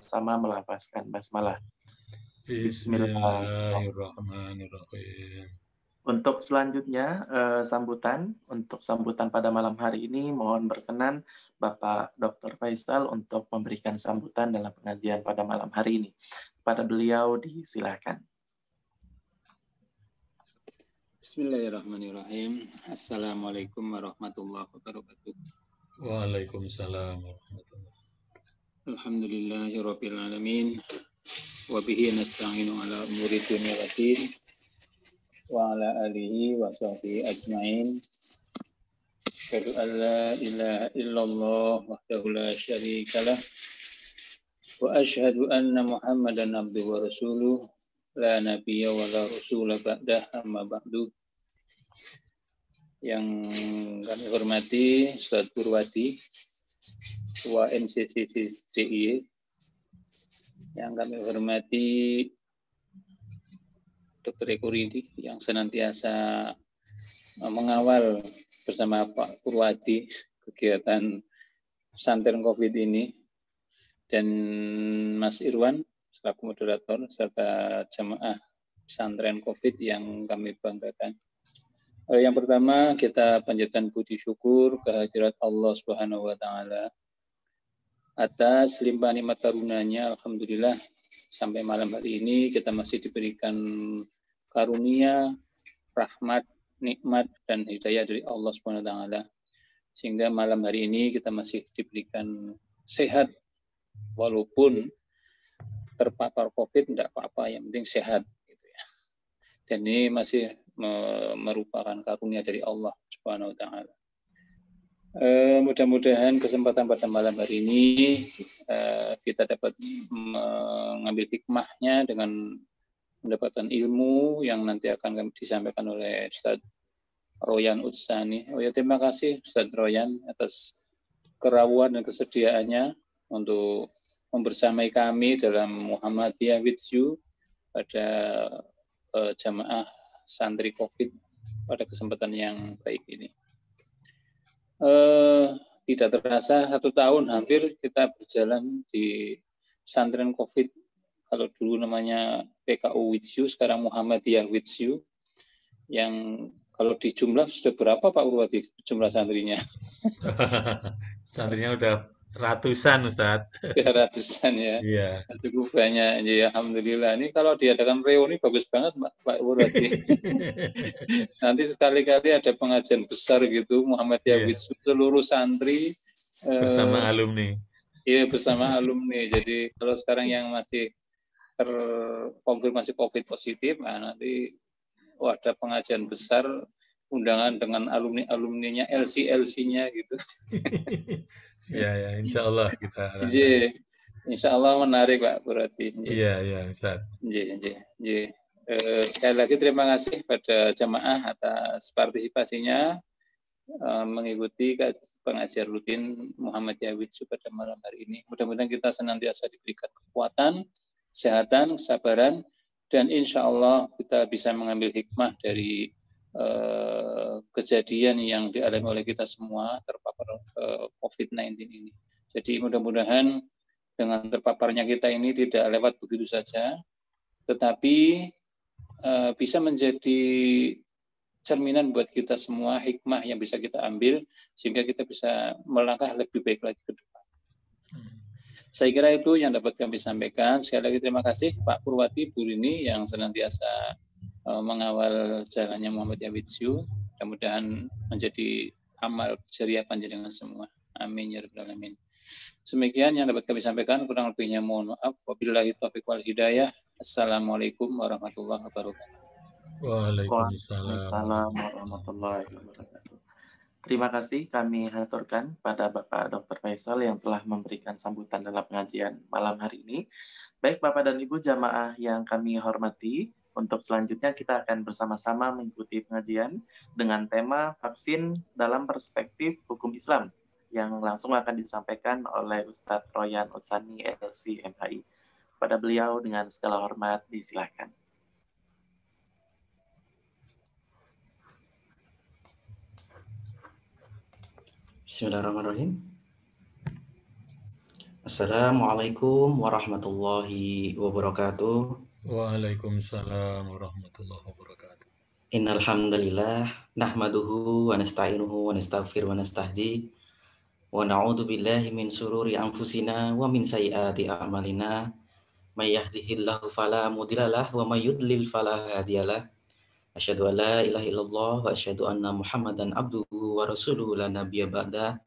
sama melafazkan basmalah. Bismillahirrahmanirrahim. Bismillahirrahmanirrahim. Untuk selanjutnya, untuk sambutan pada malam hari ini, mohon berkenan Bapak Dr. Faisal untuk memberikan sambutan dalam pengajian pada malam hari ini. Pada beliau disilakan. Bismillahirrahmanirrahim. Assalamualaikum warahmatullahi wabarakatuh. Waalaikumsalam warahmatullahi wabarakatuh. Alhamdulillahirabbil alamin. Wa bihi nasta'inu ala umuri dunya waddin. Wa ala alihi wa sahbihi ajmain. Asyhadu an la ilaha illallah wahdahu la syarikalah. Wa asyhadu anna Muhammadan abduhu wa rasuluh. La nabiyya wa la rasula ba'dah, amma ba'du. Yang kami hormati Ustaz Purwadi, Ketua MCCDI, yang kami hormati Dr. Eko Ridi yang senantiasa mengawal bersama Pak Purwadi kegiatan pesantren COVID ini, dan Mas Irwan selaku moderator serta jamaah pesantren COVID yang kami banggakan. Yang pertama, kita panjatkan puji syukur kehadirat Allah Subhanahu wa taala atas limpah nikmat karunia-Nya. Alhamdulillah sampai malam hari ini kita masih diberikan karunia, rahmat, nikmat dan hidayah dari Allah Subhanahu wa taala. Sehingga malam hari ini kita masih diberikan sehat walaupun terpapar COVID, tidak apa-apa, yang penting sehat gitu ya. Dan ini masih merupakan karunia dari Allah Subhanahu wa taala. Mudah-mudahan kesempatan pada malam hari ini kita dapat mengambil hikmahnya dengan mendapatkan ilmu yang nanti akan disampaikan oleh Ustaz Royan Utsani. Oh ya, terima kasih Ustaz Royan atas kerawan dan kesediaannya untuk membersamai kami dalam Muhammadiyah with you pada jamaah santri COVID pada kesempatan yang baik ini. Tidak terasa 1 tahun hampir kita berjalan di pesantren COVID. Kalau dulu namanya PKU with you, sekarang Muhammadiyah with you. Yang kalau di jumlah sudah berapa Pak Purwadi jumlah santrinya? Santrinya udah ratusan, Ustadz. Ratusan ya. Iya. Cukup banyak. Ya, alhamdulillah. Ini kalau diadakan reuni bagus banget Pak Purwadi. Nanti sekali-kali ada pengajian besar gitu Muhammadiyah with seluruh santri bersama alumni. Iya, bersama alumni. Jadi kalau sekarang yang masih terkonfirmasi COVID positif, nah nanti ada pengajian besar undangan dengan alumni-alumninya, LC-nya gitu. Ya, insya Allah kita. Insya Allah menarik Pak Purwadi. Iya, Ustaz. Sekali lagi terima kasih pada jamaah atas partisipasinya mengikuti pengajian rutin Muhammadiyah with you pada malam hari ini. Mudah-mudahan kita senantiasa diberikan kekuatan, kesehatan, kesabaran, dan insya Allah kita bisa mengambil hikmah dari kejadian yang dialami oleh kita semua terpapar COVID-19 ini. Jadi mudah-mudahan dengan terpaparnya kita ini tidak lewat begitu saja, tetapi bisa menjadi cerminan buat kita semua, hikmah yang bisa kita ambil sehingga kita bisa melangkah lebih baik lagi ke depan. Saya kira itu yang dapat kami sampaikan. Sekali lagi terima kasih Pak Purwadi, Bu Rini yang senantiasa mengawal jalannya Muhammadiyah with you. Mudah-mudahan menjadi amal jariah panjenengan semua. Amin ya rabbal alamin. Demikian yang dapat kami sampaikan, kurang lebihnya mohon maaf. Wabillahi taufiq wal hidayah. Assalamualaikum warahmatullahi wabarakatuh. Waalaikumsalam warahmatullahi wabarakatuh. Terima kasih kami haturkan pada Bapak Dr. Faisal yang telah memberikan sambutan dalam pengajian malam hari ini. Baik Bapak dan Ibu jamaah yang kami hormati, untuk selanjutnya kita akan bersama-sama mengikuti pengajian dengan tema vaksin dalam perspektif hukum Islam yang langsung akan disampaikan oleh Ustadz Royan Utsani LC MHI. Pada beliau dengan segala hormat disilakan. Bismillahirrahmanirrahim. Assalamualaikum warahmatullahi wabarakatuh. Waalaikumsalam warahmatullahi wabarakatuh. Innal hamdalillah nahmaduhu wa nasta'inuhu wa nastaghfiruh wa nastahdi wa na'udzu billahi min sururi anfusina wa min sayyiati a'malina. May yahdihillahu fala mudhillalah wa may yudlil fala hadiyalah. Asyhadu an la ilaha illallah wa asyhadu anna Muhammadan abduhu wa rasuluhu la nabiyya ba'da.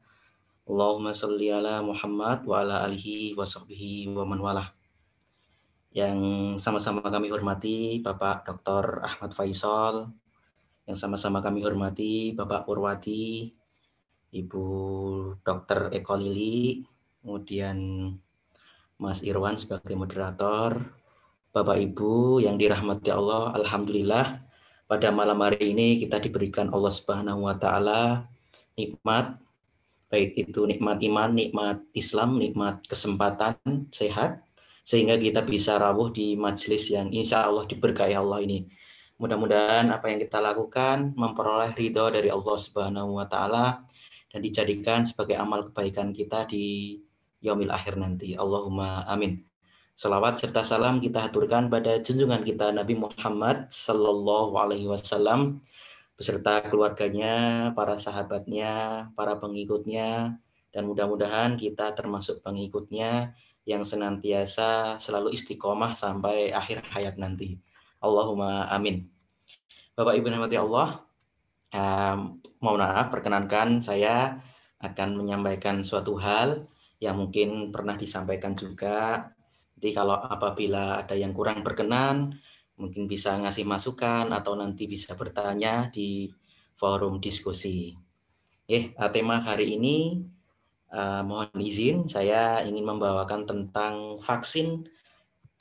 Allahumma shalli ala Muhammad wa ala alihi wa sahbihi wa man walah. Yang sama-sama kami hormati Bapak Dr. Ahmad Faisal, yang sama-sama kami hormati Bapak Purwadi, Ibu Dr. Eko Lili, kemudian Mas Irwan sebagai moderator, Bapak Ibu yang dirahmati Allah. Alhamdulillah pada malam hari ini kita diberikan Allah Subhanahu wa taala nikmat, baik itu nikmat iman, nikmat Islam, nikmat kesempatan sehat, sehingga kita bisa rawuh di majelis yang insya Allah diberkahi Allah ini. Mudah-mudahan apa yang kita lakukan memperoleh ridho dari Allah Subhanahu wa taala dan dijadikan sebagai amal kebaikan kita di yaumil akhir nanti. Allahumma amin. Salawat serta salam kita haturkan pada junjungan kita Nabi Muhammad sallallahu alaihi wasallam beserta keluarganya, para sahabatnya, para pengikutnya, dan mudah-mudahan kita termasuk pengikutnya yang senantiasa selalu istiqomah sampai akhir hayat nanti. Allahumma amin. Bapak Ibu rahmati Allah, mohon maaf, perkenankan saya akan menyampaikan suatu hal yang mungkin pernah disampaikan juga. Jadi kalau apabila ada yang kurang berkenan, mungkin bisa ngasih masukan atau nanti bisa bertanya di forum diskusi. Tema hari ini mohon izin saya ingin membawakan tentang vaksin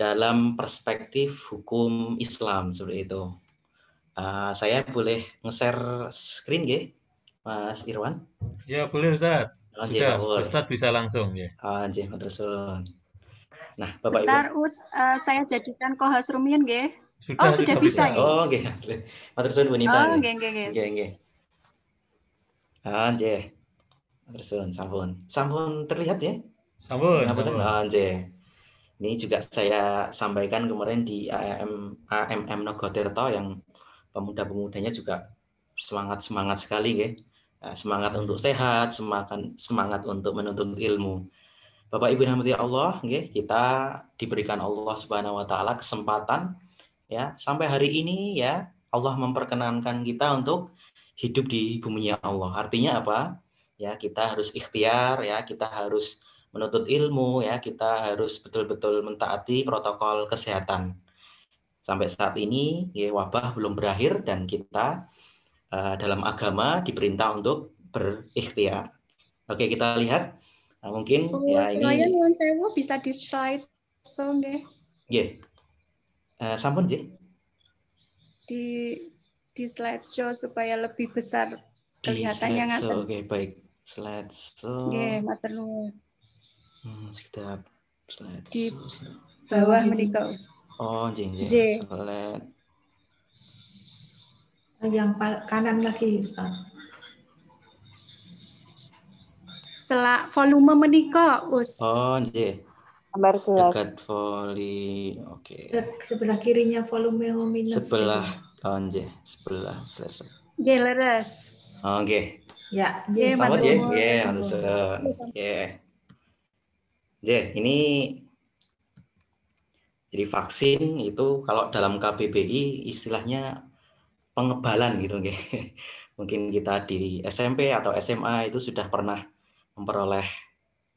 dalam perspektif hukum Islam seperti itu. Saya boleh nge-share screen ya, Mas Irwan? Ya boleh Ustaz. Sudah, Ustaz bisa langsung ya. Nah, Bapak Bentar, Ibu. saya jadikan co-host rumiyin nggih. Sudah bisa nggih. Oh, nggih. Matur suwun wanita. Oh, nggih. Nggih. Nggih. Matur suwun, sampun terlihat ya? Sampun. Nggih. Ini juga saya sampaikan kemarin di AMM Nogotirto yang pemuda-pemudanya juga semangat sekali ya. Semangat untuk sehat, semangat untuk menuntut ilmu. Bapak Ibu yang dirahmati Allah, kita diberikan Allah Subhanahu wa taala kesempatan ya, sampai hari ini ya Allah memperkenankan kita untuk hidup di bumi Allah. Artinya apa? Ya, kita harus ikhtiar ya, kita harus menuntut ilmu ya, kita harus betul-betul mentaati protokol kesehatan. Sampai saat ini ya, wabah belum berakhir dan kita dalam agama diperintah untuk berikhtiar. Oke, kita lihat mungkin ya ini. Saya nuwun sewu bisa di slide so nggih. Nggih. Sampun nggih. Di slideshow supaya lebih besar kelihatannya ngaten. Oke, baik. Slideshow. Nggih, matur nuwun. Sekitar slideshow. Di bawah menika. Oh, nggih. Slide. Yang kanan lagi, Ustaz. Celak volume menika, Us. Oh, nggih. Gambar jelas. Dekat voli. Oke. Sebelah kirinya volume yang minus. Sebelah sebelah slideshow. Nggih, leres. Oh, nggih. Ya, nggih. Selamat ya. Nggih, nggih. Nggih, ini jadi vaksin itu kalau dalam KBBI istilahnya pengebalan gitu nggih. Mungkin kita di SMP atau SMA itu sudah pernah memperoleh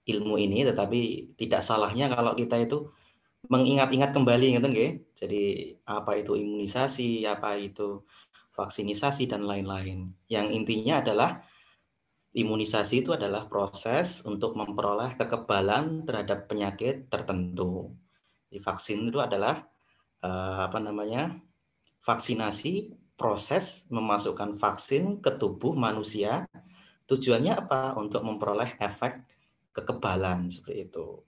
ilmu ini, tetapi tidak salahnya kalau kita itu mengingat-ingat kembali gitu nggih. Jadi apa itu imunisasi, apa itu vaksinisasi dan lain-lain. Yang intinya adalah imunisasi itu adalah proses untuk memperoleh kekebalan terhadap penyakit tertentu. Di vaksin itu adalah vaksinasi, proses memasukkan vaksin ke tubuh manusia. Tujuannya apa? Untuk memperoleh efek kekebalan seperti itu.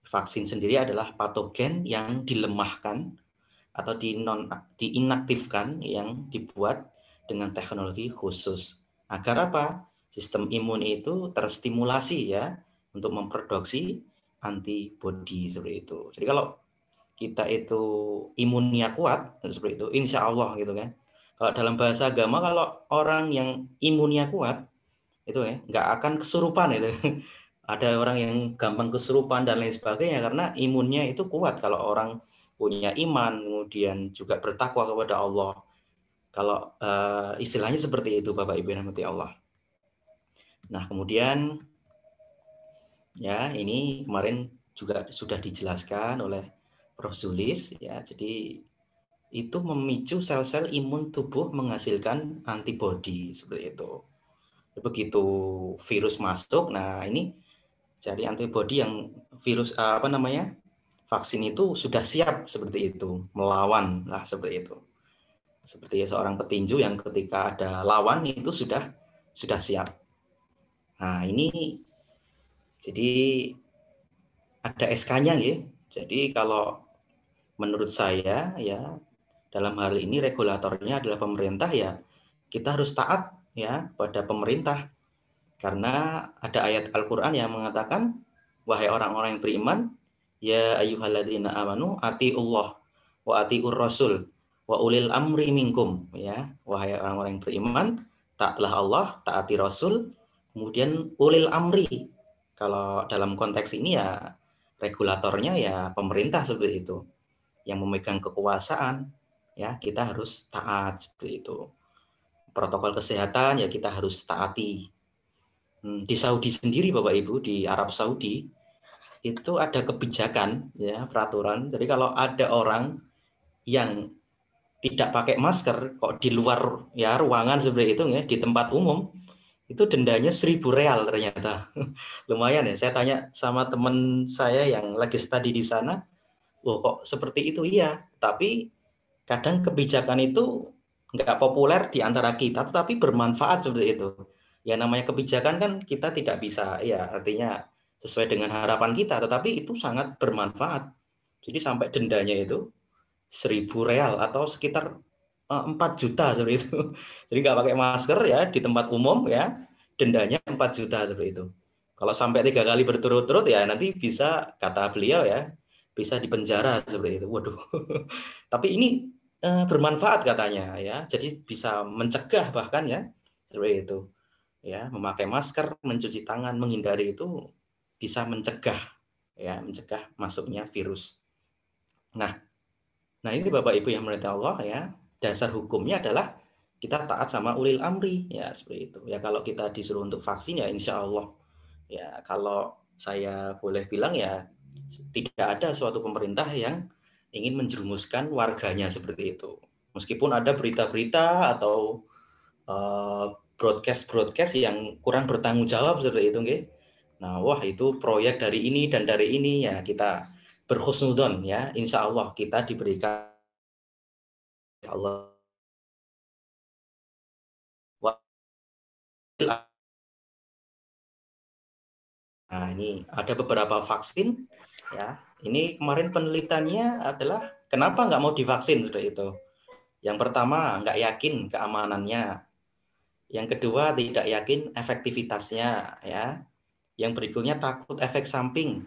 Vaksin sendiri adalah patogen yang dilemahkan atau diinaktifkan yang dibuat dengan teknologi khusus. Agar apa? Sistem imun itu terstimulasi ya untuk memproduksi antibody seperti itu. Jadi kalau kita itu imunnya kuat seperti itu, insya Allah gitu kan. Kalau dalam bahasa agama, kalau orang yang imunnya kuat itu ya nggak akan kesurupan itu. Ada orang yang gampang kesurupan dan lain sebagainya karena imunnya itu kuat. Kalau orang punya iman, kemudian juga bertakwa kepada Allah. Kalau istilahnya seperti itu, Bapak Ibu yang dirahmati Allah. Nah, kemudian ya ini kemarin juga sudah dijelaskan oleh Prof. Zulis ya. Jadi itu memicu sel-sel imun tubuh menghasilkan antibodi seperti itu. Begitu virus masuk, nah ini jadi antibodi yang virus vaksin itu sudah siap seperti itu, melawan lah seperti itu. Seperti seorang petinju yang ketika ada lawan itu sudah siap. Nah, ini jadi ada SK-nya ya. Jadi kalau menurut saya ya dalam hal ini regulatornya adalah pemerintah ya, kita harus taat ya pada pemerintah. Karena ada ayat Al-Qur'an yang mengatakan, wahai orang-orang yang beriman, ya ayyuhalladzina amanu atiullah wa atiur rasul wa ulil amri minkum ya. Wahai orang-orang yang beriman, taatlah Allah, taati Rasul, kemudian ulil amri. Kalau dalam konteks ini ya regulatornya ya pemerintah seperti itu. Yang memegang kekuasaan ya kita harus taat seperti itu. Protokol kesehatan ya kita harus taati. Di Saudi sendiri Bapak Ibu, di Arab Saudi itu ada kebijakan ya peraturan. Jadi kalau ada orang yang tidak pakai masker kok di luar ya ruangan seperti itu ya di tempat umum itu dendanya 1.000 real ternyata. Lumayan ya. Saya tanya sama teman saya yang lagi studi di sana, loh kok seperti itu? Iya, tapi kadang kebijakan itu nggak populer di antara kita, tetapi bermanfaat seperti itu. Ya namanya kebijakan kan kita tidak bisa, ya artinya sesuai dengan harapan kita, tetapi itu sangat bermanfaat. Jadi sampai dendanya itu 1.000 real atau sekitar 4 juta seperti itu. Jadi nggak pakai masker ya di tempat umum ya, dendanya 4 juta seperti itu. Kalau sampai 3 kali berturut-turut ya nanti bisa, kata beliau ya, bisa dipenjara seperti itu. Waduh. Tapi ini bermanfaat katanya ya. Jadi bisa mencegah bahkan ya seperti itu. Ya, memakai masker, mencuci tangan, menghindari itu bisa mencegah ya, mencegah masuknya virus. Nah, ini Bapak Ibu yang dirahmati Allah ya, dasar hukumnya adalah kita taat sama ulil amri ya seperti itu. Ya kalau kita disuruh untuk vaksin ya insya Allah. Ya kalau saya boleh bilang ya tidak ada suatu pemerintah yang ingin menjerumuskan warganya seperti itu. Meskipun ada berita-berita atau broadcast yang kurang bertanggung jawab seperti itu, nggih. Nah, wah itu proyek dari ini dan dari ini ya kita berhusnudzon ya, insya Allah kita diberikan Allah. Nah, ini ada beberapa vaksin ya. Ini kemarin penelitiannya adalah kenapa nggak mau divaksin sudah itu. Yang pertama nggak yakin keamanannya. Yang kedua tidak yakin efektivitasnya ya. Yang berikutnya takut efek samping.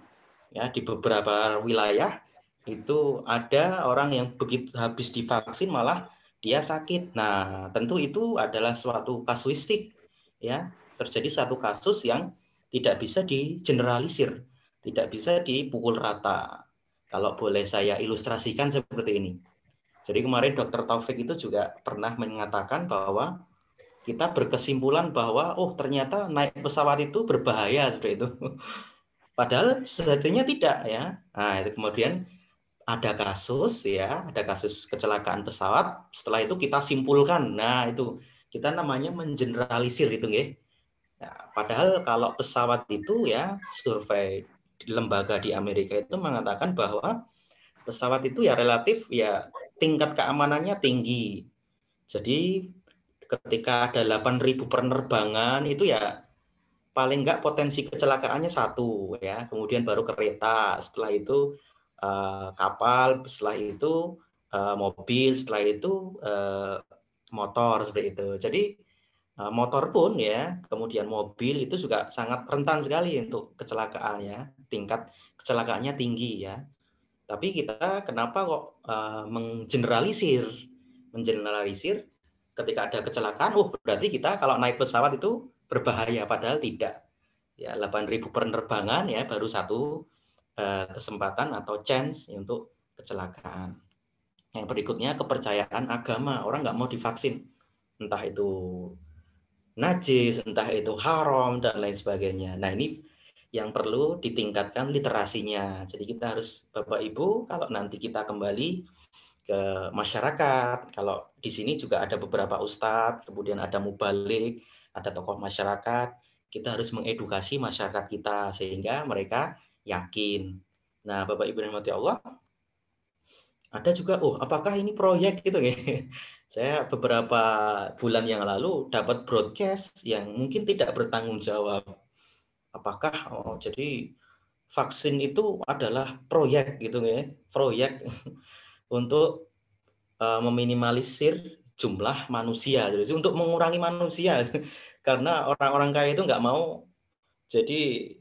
Ya, di beberapa wilayah itu ada orang yang begitu habis divaksin malah dia sakit. Nah, tentu itu adalah suatu kasuistik ya. Terjadi satu kasus yang tidak bisa digeneralisir, tidak bisa dipukul rata. Kalau boleh saya ilustrasikan seperti ini. Jadi kemarin Dr. Taufik itu juga pernah mengatakan bahwa kita berkesimpulan bahwa ternyata naik pesawat itu berbahaya seperti itu. Padahal sejatinya tidak ya. Nah, itu kemudian ada kasus ya, ada kasus kecelakaan pesawat. Setelah itu kita simpulkan. Nah, itu kita namanya mengeneralisir itu nggih. Ya, padahal kalau pesawat itu ya survei di lembaga di Amerika itu mengatakan bahwa pesawat itu ya relatif ya tingkat keamanannya tinggi. Jadi ketika ada 8.000 penerbangan itu ya paling enggak potensi kecelakaannya 1 ya, kemudian baru kereta, setelah itu kapal, setelah itu mobil, setelah itu motor seperti itu. Jadi motor pun ya, kemudian mobil itu juga sangat rentan sekali untuk kecelakaan ya. tingkat kecelakaannya tinggi ya. Tapi kita kenapa kok mengeneralisir ketika ada kecelakaan, berarti kita kalau naik pesawat itu berbahaya, padahal tidak. Ya 8.000 penerbangan ya baru satu kesempatan atau chance untuk kecelakaan. Yang berikutnya kepercayaan agama, orang nggak mau divaksin, entah itu najis, entah itu haram dan lain sebagainya. Nah ini yang perlu ditingkatkan literasinya. Jadi kita harus, Bapak Ibu, kalau nanti kita kembali ke masyarakat, kalau di sini juga ada beberapa ustadz, kemudian ada mubalik, ada tokoh masyarakat, kita harus mengedukasi masyarakat kita sehingga mereka yakin. Nah, Bapak Ibu rahmati Allah, ada juga, apakah ini proyek gitu ya? Saya beberapa bulan yang lalu dapat broadcast yang mungkin tidak bertanggung jawab. Apakah jadi vaksin itu adalah proyek gitu ya? Proyek untuk meminimalisir jumlah manusia, jadi untuk mengurangi manusia, karena orang-orang kaya itu nggak mau jadi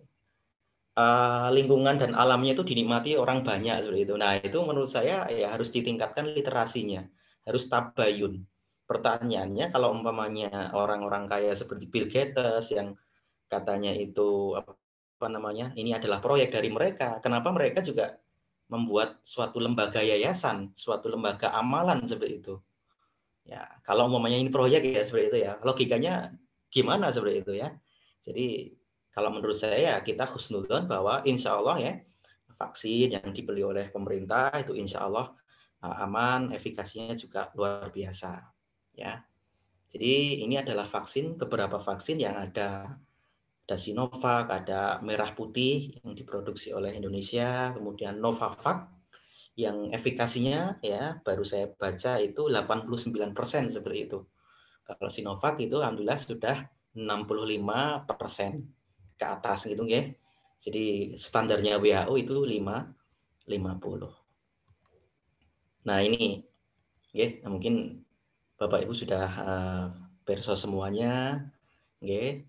lingkungan dan alamnya itu dinikmati orang banyak seperti itu. Nah itu menurut saya ya harus ditingkatkan literasinya, harus tabayun. Pertanyaannya kalau umpamanya orang-orang kaya seperti Bill Gates yang katanya itu ini adalah proyek dari mereka, kenapa mereka juga membuat suatu lembaga yayasan, suatu lembaga amalan seperti itu? Ya kalau umpamanya ini proyek ya seperti itu ya, logikanya gimana seperti itu ya? Jadi kalau menurut saya kita husnudzon bahwa insya Allah ya vaksin yang dibeli oleh pemerintah itu insya Allah aman, efikasinya juga luar biasa ya. Jadi ini adalah vaksin, beberapa vaksin yang ada Sinovac, ada merah putih yang diproduksi oleh Indonesia, kemudian Novavax yang efikasinya ya baru saya baca itu 89% seperti itu. Kalau Sinovac itu alhamdulillah sudah 65% ke atas gitu ya. Jadi standarnya WHO itu 50. Nah ini ya, mungkin Bapak Ibu sudah perso semuanya ya.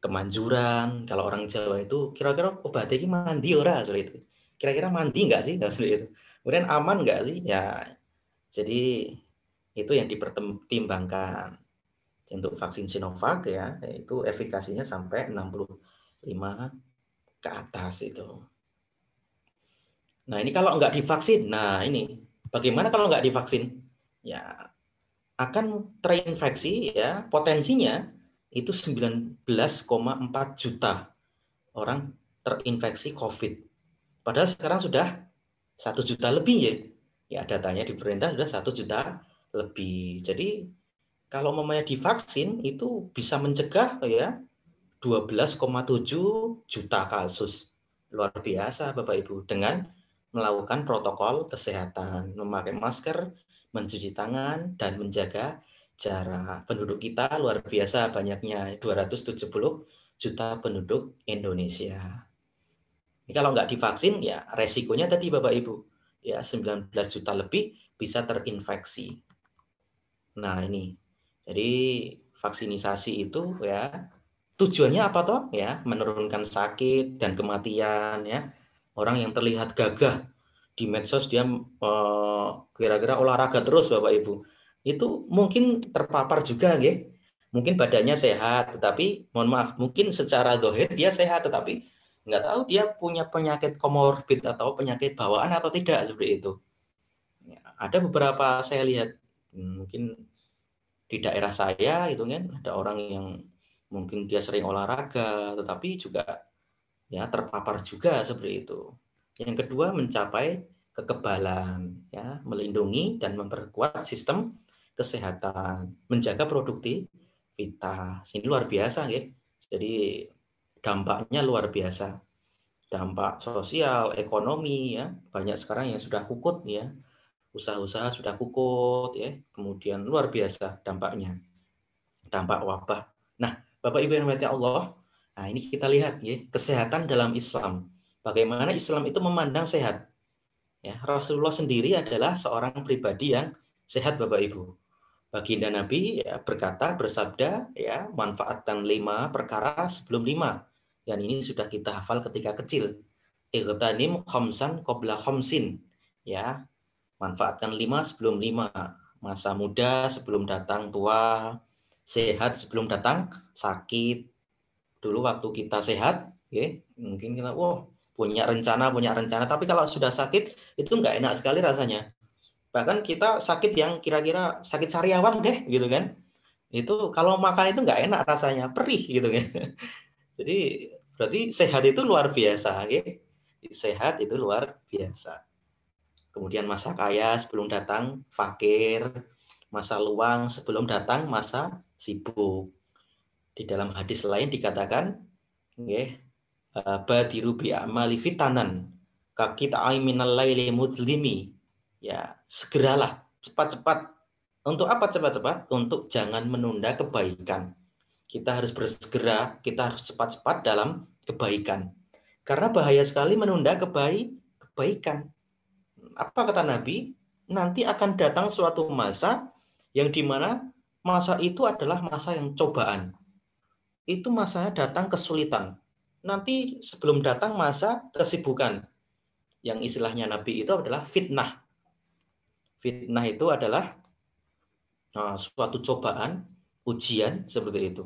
Kemanjuran, kalau orang Jawa itu kira-kira obat ini mandi ora seperti itu. Kira-kira mandi enggak sih seperti itu. Kemudian aman enggak sih? Ya. Jadi itu yang dipertimbangkan. Untuk vaksin Sinovac ya, itu efikasinya sampai 65 ke atas itu. Nah, ini kalau enggak divaksin. Nah, ini bagaimana kalau enggak divaksin? Ya, akan terinfeksi ya, potensinya itu 19,4 juta orang terinfeksi COVID. Padahal sekarang sudah 1 juta lebih ya. Ya datanya di pemerintah sudah 1 juta lebih. Jadi kalau mamanya divaksin itu bisa mencegah ya 12,7 juta kasus. Luar biasa Bapak Ibu dengan melakukan protokol kesehatan, memakai masker, mencuci tangan dan menjaga jarak. Penduduk kita luar biasa banyaknya, 270 juta penduduk Indonesia. Ini kalau nggak divaksin ya resikonya tadi Bapak Ibu ya 19 juta lebih bisa terinfeksi. Nah ini jadi vaksinisasi itu ya tujuannya apa toh ya menurunkan sakit dan kematian ya. Orang yang terlihat gagah di medsos dia kira-kira olahraga terus Bapak Ibu itu mungkin terpapar juga ya. Mungkin badannya sehat tetapi mohon maaf mungkin secara zahir dia sehat tetapi nggak tahu dia punya penyakit komorbid atau penyakit bawaan atau tidak seperti itu. Ya, ada beberapa saya lihat mungkin di daerah saya itu kan ada orang yang mungkin dia sering olahraga tetapi juga ya terpapar juga seperti itu. Yang kedua mencapai kekebalan ya, melindungi dan memperkuat sistem kesehatan, menjaga produktivitas. Ini luar biasa ya. Jadi dampaknya luar biasa. Dampak sosial, ekonomi ya, banyak sekarang yang sudah kukut ya. Usaha-usaha sudah kukut ya. Kemudian luar biasa dampaknya. Dampak wabah. Nah, Bapak Ibu yang dirahmati Allah, nah ini kita lihat ya, kesehatan dalam Islam. Bagaimana Islam itu memandang sehat. Ya, Rasulullah sendiri adalah seorang pribadi yang sehat Bapak Ibu. Baginda Nabi ya, bersabda ya, manfaatkan 5 perkara sebelum 5. Dan ini sudah kita hafal ketika kecil. Ightanim khamsan qabla khamsin. Ya, manfaatkan 5 sebelum 5. Masa muda sebelum datang tua, sehat sebelum datang sakit. Dulu waktu kita sehat, ya, mungkin kita punya rencana, tapi kalau sudah sakit itu nggak enak sekali rasanya. Bahkan kita sakit yang kira-kira sakit sariawan deh, gitu kan. Itu kalau makan itu nggak enak rasanya, perih gitu kan. Jadi berarti sehat itu luar biasa, okay? Sehat itu luar biasa. Kemudian masa kaya sebelum datang fakir, masa luang sebelum datang masa sibuk. Di dalam hadis lain dikatakan, okay, badiru bi amali fitanan kakita aiminal laili mudlimi. Ya, segeralah, cepat-cepat. Untuk apa cepat-cepat? Untuk jangan menunda kebaikan. Kita harus bersegera, kita harus cepat-cepat dalam kebaikan. Karena bahaya sekali menunda kebaikan. Apa kata Nabi? Nanti akan datang suatu masa yang dimana masa itu adalah masa yang cobaan. Itu masanya datang kesulitan. Nanti sebelum datang masa kesibukan. Yang istilahnya Nabi itu adalah fitnah. Fitnah itu adalah suatu cobaan, ujian seperti itu.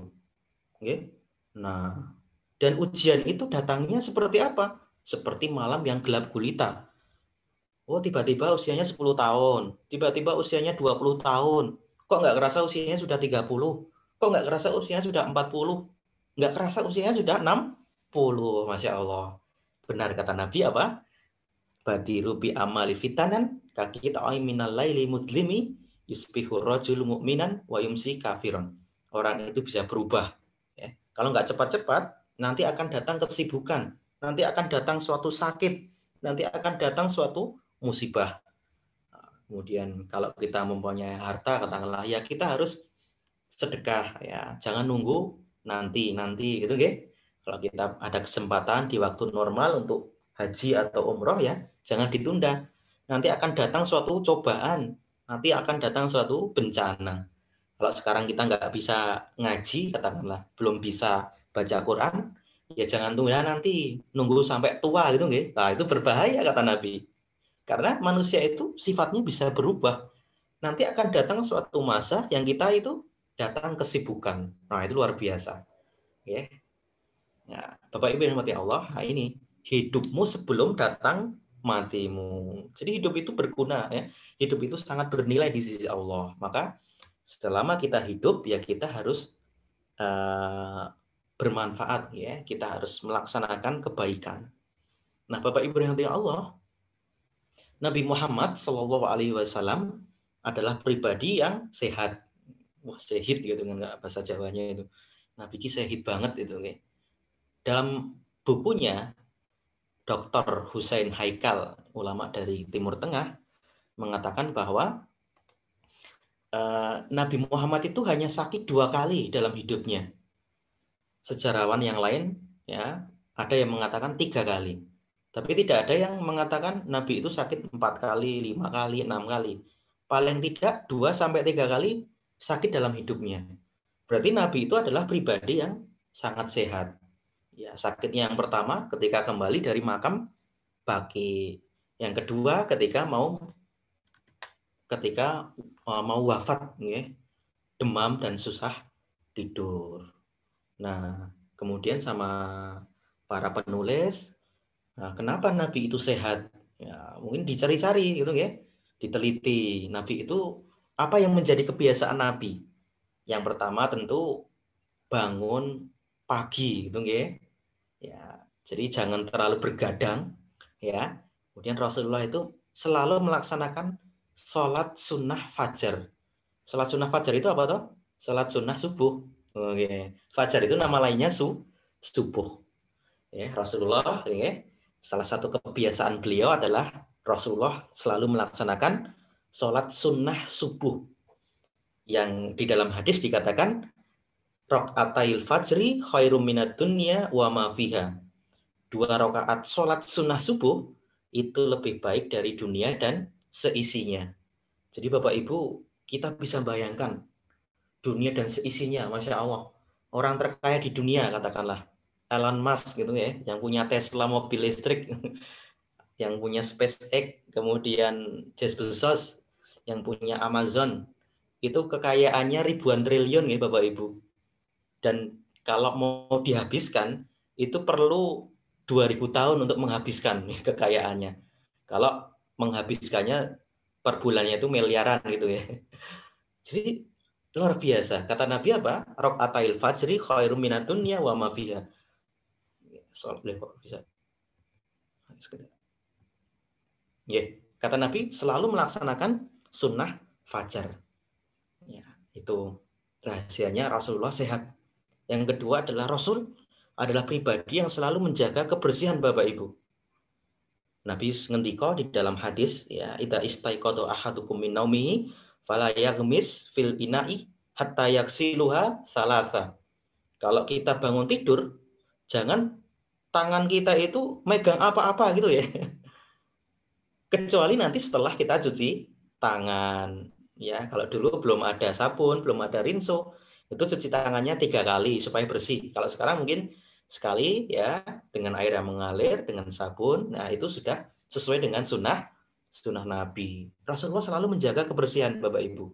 Oke. Nah, dan ujian itu datangnya seperti apa? Seperti malam yang gelap gulita. Oh, tiba-tiba usianya 10 tahun, tiba-tiba usianya 20 tahun. Kok nggak kerasa usianya sudah 30? Kok nggak kerasa usianya sudah 40? Nggak kerasa usianya sudah 60. Masya Allah. Benar kata Nabi apa? Badiru bi amali fitanan kaki ta'ai minal laili mudlimi yusbihu rajul mu'minan wa yumsi kafiron. Orang itu bisa berubah. Ya. Kalau nggak cepat-cepat, nanti akan datang kesibukan. Nanti akan datang suatu sakit. Nanti akan datang suatu musibah. Kemudian kalau kita mempunyai harta, katakanlah ya kita harus sedekah. Ya. Jangan nunggu nanti gitu, okay? Kalau kita ada kesempatan di waktu normal untuk haji atau umroh, ya jangan ditunda. Nanti akan datang suatu cobaan, nanti akan datang suatu bencana. Kalau sekarang kita nggak bisa ngaji, katakanlah belum bisa baca Quran, ya jangan tunda nanti, nunggu sampai tua gitu, nggih. Nah, itu berbahaya kata Nabi. Karena manusia itu sifatnya bisa berubah. Nanti akan datang suatu masa yang kita itu datang kesibukan. Nah, itu luar biasa. Ya. Nah, Bapak Ibu yang dirahmati Allah, nah ini hidupmu sebelum datang matimu. Jadi hidup itu berguna, ya. Hidup itu sangat bernilai di sisi Allah. Maka selama kita hidup, ya kita harus bermanfaat, ya. Kita harus melaksanakan kebaikan. Nah, Bapak Ibu yang dirahmati Allah, Nabi Muhammad SAW adalah pribadi yang sehat. Wah, sehat gitu kan bahasa Jawanya itu. Nabi ki sehat banget itu, okay. Dalam bukunya, Dr. Hussein Haikal, ulama dari Timur Tengah, mengatakan bahwa Nabi Muhammad itu hanya sakit 2 kali dalam hidupnya. Sejarawan yang lain, ya, ada yang mengatakan 3 kali. Tapi tidak ada yang mengatakan Nabi itu sakit 4 kali, 5 kali, 6 kali. Paling tidak 2-3 kali sakit dalam hidupnya. Berarti Nabi itu adalah pribadi yang sangat sehat. Ya, sakitnya yang pertama ketika kembali dari makam Baqi. Yang kedua ketika mau wafat, ya, demam dan susah tidur. Nah, kemudian sama para penulis, kenapa Nabi itu sehat? Ya, mungkin dicari-cari gitu, ya, diteliti. Nabi itu apa yang menjadi kebiasaan Nabi? Yang pertama tentu bangun pagi gitu, ya. Ya, jadi jangan terlalu bergadang, ya. Kemudian Rasulullah itu selalu melaksanakan sholat sunnah fajar. Sholat sunnah fajar itu apa toh? Sholat sunnah subuh. Oke. Fajar itu nama lainnya subuh. Ya, Rasulullah, ya, salah satu kebiasaan beliau adalah Rasulullah selalu melaksanakan sholat sunnah subuh. Yang di dalam hadis dikatakan raqatail fajri khairum minad dunya wa ma fiha. 2 rakaat sholat sunnah subuh itu lebih baik dari dunia dan seisinya. Jadi Bapak Ibu, kita bisa bayangkan dunia dan seisinya, Masya Allah. Orang terkaya di dunia katakanlah, Elon Musk gitu ya, yang punya Tesla mobil listrik, yang punya SpaceX, kemudian Jeff Bezos yang punya Amazon, itu kekayaannya ribuan triliun ya Bapak Ibu. Dan kalau mau dihabiskan itu perlu 2000 tahun untuk menghabiskan kekayaannya. Kalau menghabiskannya per bulannya itu miliaran gitu ya. Jadi luar biasa. Kata Nabi apa? Raq'atail fajri khairum minad dunya wa ma fiha. Soal boleh kok bisa. Ya, kata Nabi selalu melaksanakan sunnah fajar. Ya, itu rahasianya Rasulullah sehat. Yang kedua adalah Rasul adalah pribadi yang selalu menjaga kebersihan Bapak Ibu. Nabi ngendika di dalam hadis ya, idza istaiqadha ahadukum min naumihi fala yaghmis fil ina'i hatta yaksiluha salasa. Kalau kita bangun tidur, jangan tangan kita itu megang apa-apa gitu ya. Kecuali nanti setelah kita cuci tangan. Ya, kalau dulu belum ada sabun, belum ada rinso, itu cuci tangannya 3 kali supaya bersih. Kalau sekarang mungkin sekali ya, dengan air yang mengalir, dengan sabun. Nah, itu sudah sesuai dengan sunnah Nabi. Rasulullah selalu menjaga kebersihan Bapak Ibu.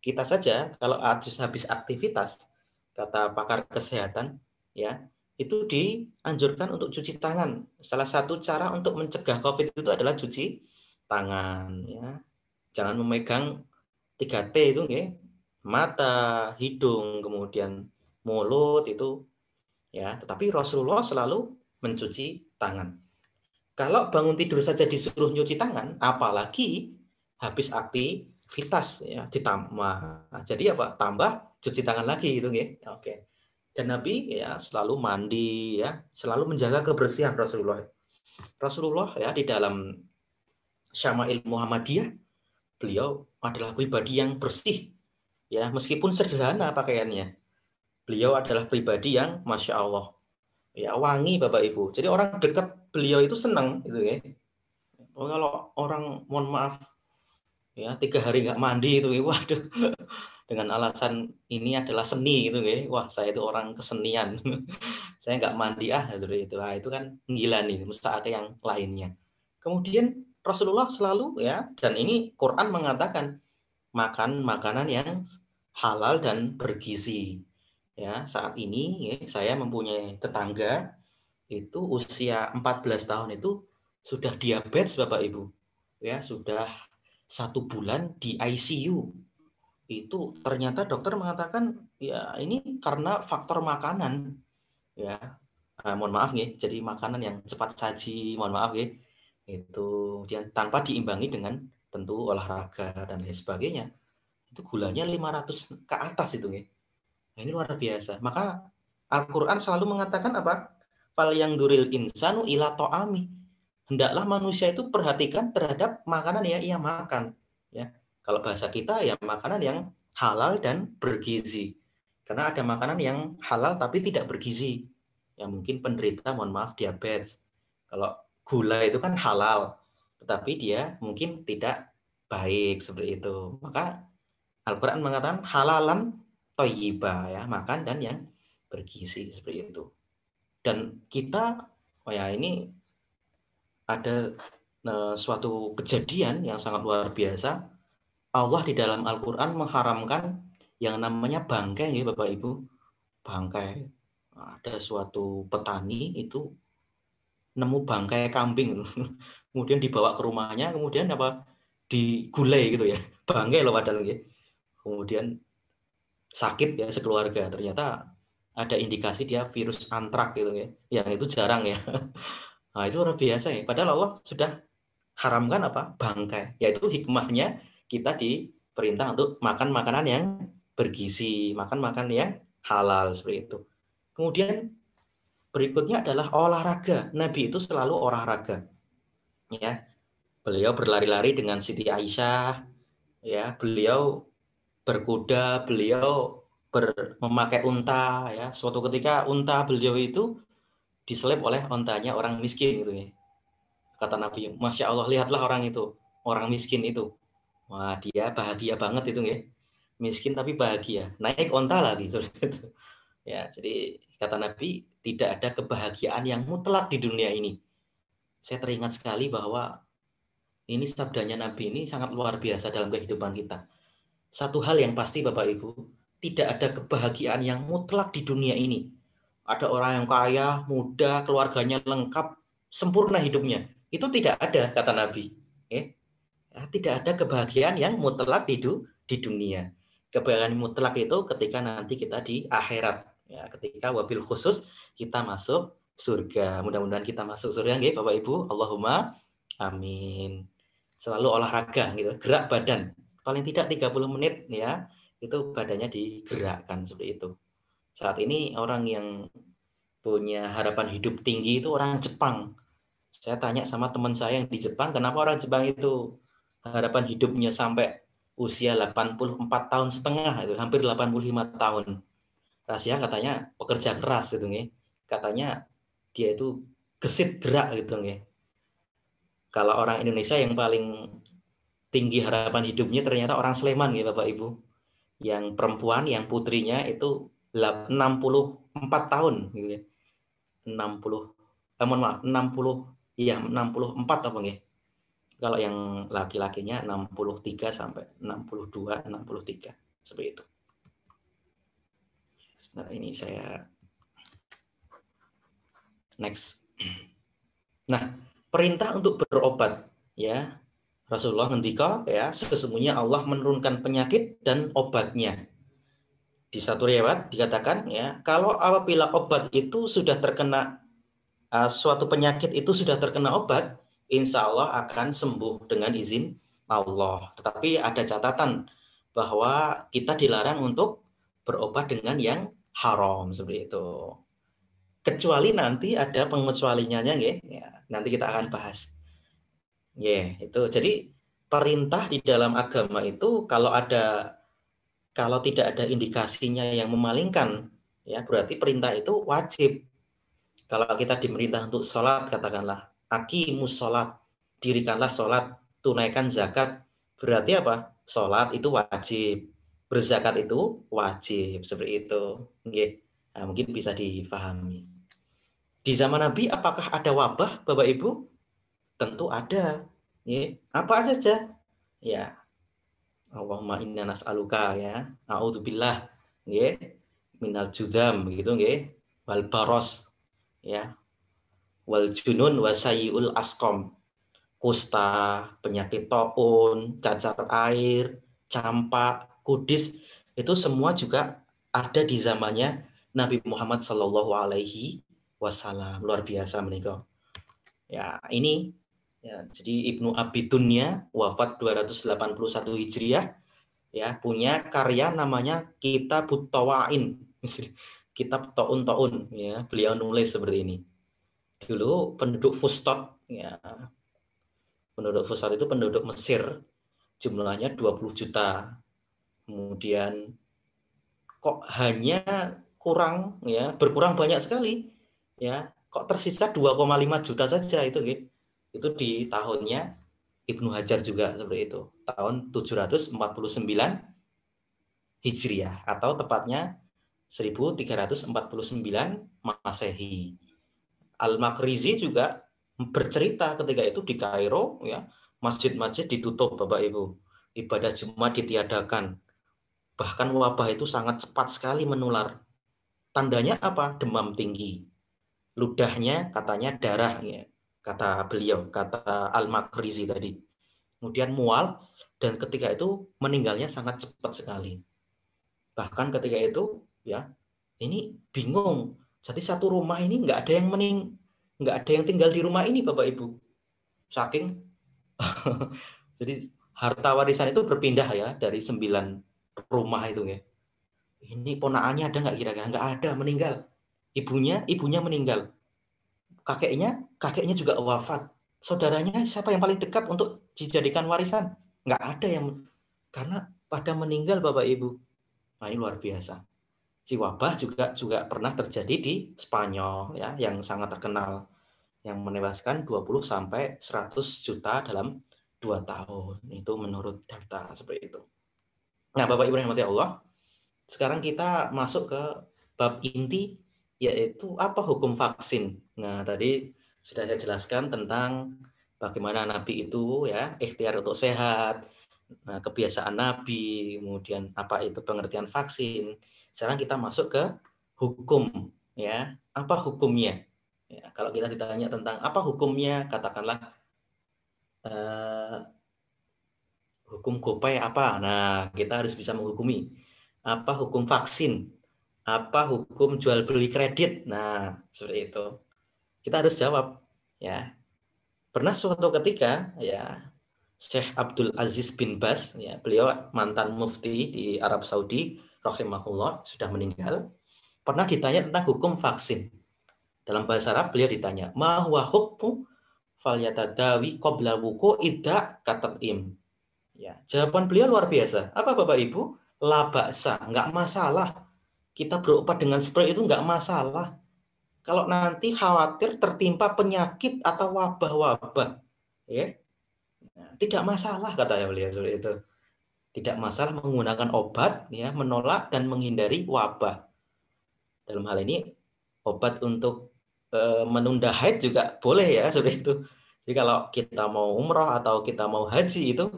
Kita saja kalau habis aktivitas, kata pakar kesehatan, ya, itu dianjurkan untuk cuci tangan. Salah satu cara untuk mencegah COVID itu adalah cuci tangan, ya. Jangan memegang 3T itu, ya. Mata, hidung, kemudian mulut itu, ya. Tetapi Rasulullah selalu mencuci tangan. Kalau bangun tidur saja disuruh nyuci tangan, apalagi habis aktivitas ya ditambah. Jadi apa? Tambah cuci tangan lagi gitu ya. Oke. Dan Nabi ya selalu mandi ya, selalu menjaga kebersihan Rasulullah. Rasulullah ya di dalam Syama'il Muhammadiyah beliau adalah pribadi yang bersih ya, meskipun sederhana pakaiannya. Beliau adalah pribadi yang Masya Allah ya, wangi Bapak Ibu. Jadi orang dekat beliau itu senang gitu ya. Oh, kalau orang mohon maaf ya 3 hari nggak mandi itu, waduh, dengan alasan ini adalah seni gitu ya. Wah, saya itu orang kesenian. Saya nggak mandi seperti itu. Nah, itu kan gila nih, musta'ake yang lainnya. Kemudian Rasulullah selalu ya, dan ini Quran mengatakan makan makanan yang halal dan bergizi. Ya, saat ini ya, saya mempunyai tetangga itu usia 14 tahun itu sudah diabetes Bapak Ibu. Ya, sudah 1 bulan di ICU. Itu ternyata dokter mengatakan ya ini karena faktor makanan. Ya. Mohon maaf nih, jadi makanan yang cepat saji, mohon maaf ya. Itu dia tanpa diimbangi dengan tentu olahraga dan lain sebagainya. Itu gulanya 500 ke atas itu ya. Nah, ini luar biasa. Maka Al-Qur'an selalu mengatakan apa? Fal yang duril insanu ila to'ami. Hendaklah manusia itu perhatikan terhadap makanan yang ia makan. Ya, kalau bahasa kita ya makanan yang halal dan bergizi. Karena ada makanan yang halal tapi tidak bergizi. Ya mungkin penderita mohon maaf diabetes. Kalau gula itu kan halal, tetapi dia mungkin tidak baik seperti itu. Maka Al-Qur'an mengatakan halalan thayyibah ya, makan dan yang bergizi seperti itu. Dan kita ya ini ada suatu kejadian yang sangat luar biasa. Allah di dalam Al-Qur'an mengharamkan yang namanya bangkai ya Bapak Ibu. Bangkai. Ada suatu petani itu nemu bangkai kambing kemudian dibawa ke rumahnya, kemudian apa digulai gitu ya, bangkai loh padahal ya. Kemudian sakit ya sekeluarga, ternyata ada indikasi dia virus antrak gitu ya, yang itu jarang ya. Nah itu luar biasa ya, padahal Allah sudah haramkan apa bangkai, yaitu hikmahnya kita diperintah untuk makan makanan yang bergizi, makan yang halal seperti itu. Kemudian berikutnya adalah olahraga. Nabi itu selalu olahraga. Ya. Beliau berlari-lari dengan Siti Aisyah, ya. Beliau berkuda, beliau memakai unta, ya. Suatu ketika unta beliau itu diselip oleh ontanya orang miskin gitu ya. Kata Nabi, Masya Allah, lihatlah orang itu, orang miskin itu. Wah, dia bahagia banget itu ya. Miskin tapi bahagia. Naik onta lagi gitu. Ya, jadi kata Nabi, tidak ada kebahagiaan yang mutlak di dunia ini. Saya teringat sekali bahwa ini sabdanya Nabi ini sangat luar biasa dalam kehidupan kita. Satu hal yang pasti Bapak Ibu, tidak ada kebahagiaan yang mutlak di dunia ini. Ada orang yang kaya, muda, keluarganya lengkap, sempurna hidupnya. Itu tidak ada, kata Nabi. Tidak ada kebahagiaan yang mutlak di dunia. Kebahagiaan mutlak itu ketika nanti kita di akhirat. Ya, ketika wabil khusus kita masuk surga. Mudah-mudahan kita masuk surga, nggih, Bapak Ibu. Allahumma amin. Selalu olahraga gitu, gerak badan. Paling tidak 30 menit ya, itu badannya digerakkan seperti itu. Saat ini orang yang punya harapan hidup tinggi itu orang Jepang. Saya tanya sama teman saya yang di Jepang, kenapa orang Jepang itu harapan hidupnya sampai usia 84 tahun setengah, itu hampir 85 tahun. Rahasia katanya pekerja keras gitu nih. Katanya dia itu gesit gerak gitu nih. Kalau orang Indonesia yang paling tinggi harapan hidupnya ternyata orang Sleman ya Bapak Ibu. Yang perempuan, yang putrinya itu 64 tahun gitu ya. 64 apa nggih? Kalau yang laki-lakinya 63 sampai 62, 63 seperti itu. Sebentar ini saya next. Nah, perintah untuk berobat ya. Rasulullah ngendika ya, sesungguhnya Allah menurunkan penyakit dan obatnya. Di satu riwayat dikatakan ya, kalau apabila obat itu sudah terkena suatu penyakit itu sudah terkena obat, insya Allah akan sembuh dengan izin Allah. Tetapi ada catatan bahwa kita dilarang untuk berobat dengan yang haram seperti itu. Kecuali nanti ada pengecualiannya ya. Nanti kita akan bahas. Itu. Jadi perintah di dalam agama itu kalau tidak ada indikasinya yang memalingkan, ya berarti perintah itu wajib. Kalau kita diperintah untuk sholat, katakanlah aqimus sholat, dirikanlah sholat, tunaikan zakat, berarti apa? Sholat itu wajib, berzakat itu wajib, seperti itu. Nah, mungkin bisa difahami. Di zaman Nabi apakah ada wabah, Bapak Ibu? Tentu ada. Apa saja? Ya. Allahumma inna nas'aluka ya. A'udzubillah minal juzam begitu wal baros ya. Wal junun wasayul asqam. Kusta, penyakit taun, cacar air, campak, kudis, itu semua juga ada di zamannya Nabi Muhammad Shallallahu Alaihi Wasallam. Luar biasa menikah. Ya, ini ya, jadi Ibnu Abi Dunya wafat 281 Hijriah ya, punya karya namanya Kitabut Tawain. Kitab Taun ya, beliau nulis seperti ini. Dulu penduduk Fustat ya. Penduduk Fustat itu penduduk Mesir, jumlahnya 20 juta. Kemudian kok hanya kurang ya, berkurang banyak sekali ya. Kok tersisa 2,5 juta saja itu gitu. Itu di tahunnya Ibnu Hajar juga seperti itu, tahun 749 Hijriah atau tepatnya 1349 Masehi. Al-Makrizi juga bercerita ketika itu di Kairo ya, masjid-masjid ditutup Bapak Ibu, ibadah Jumat ditiadakan, bahkan wabah itu sangat cepat sekali menular. Tandanya apa? Demam tinggi, ludahnya katanya darah ya, kata beliau, kata Al-Makrizi tadi. Kemudian mual, dan ketika itu meninggalnya sangat cepat sekali. Bahkan ketika itu ya, ini bingung. Jadi satu rumah ini nggak ada yang tinggal di rumah ini Bapak Ibu. Saking jadi harta warisan itu berpindah ya dari 9 rumah itu ya. Ini ponakannya ada nggak kira-kira? Nggak ada, meninggal. Ibunya meninggal. Kakeknya juga wafat. Saudaranya siapa yang paling dekat untuk dijadikan warisan? Nggak ada yang, karena pada meninggal Bapak Ibu. Nah, ini luar biasa. Si wabah juga pernah terjadi di Spanyol ya, yang sangat terkenal, yang menewaskan 20 sampai 100 juta dalam 2 tahun. Itu menurut data seperti itu. Nah, Bapak Ibu yang dirahmati Allah, sekarang kita masuk ke bab inti yaitu apa hukum vaksin. Nah, tadi sudah saya jelaskan tentang bagaimana Nabi itu ya ikhtiar untuk sehat, nah, kebiasaan Nabi, kemudian apa itu pengertian vaksin. Sekarang kita masuk ke hukum ya. Apa hukumnya? Ya, kalau kita ditanya tentang apa hukumnya, katakanlah hukum GoPay apa? Nah, kita harus bisa menghukumi. Apa hukum vaksin? Apa hukum jual beli kredit? Nah, seperti itu. Kita harus jawab ya. Pernah suatu ketika ya Syekh Abdul Aziz bin Baz ya, beliau mantan mufti di Arab Saudi rahimahullah, sudah meninggal. Pernah ditanya tentang hukum vaksin. Dalam bahasa Arab beliau ditanya, "Ma huwa hukmu falyatadawi qabla wuqu'idda katat'im." Ya, jawaban beliau luar biasa. Apa Bapak Ibu? La ba'sa, enggak masalah. Kita berobat dengan seperti itu enggak masalah. Kalau nanti khawatir tertimpa penyakit atau wabah-wabah, ya, tidak masalah katanya beliau seperti itu. Tidak masalah menggunakan obat, ya, menolak dan menghindari wabah. Dalam hal ini obat untuk menunda haid juga boleh ya seperti itu. Jadi kalau kita mau umroh atau kita mau haji itu,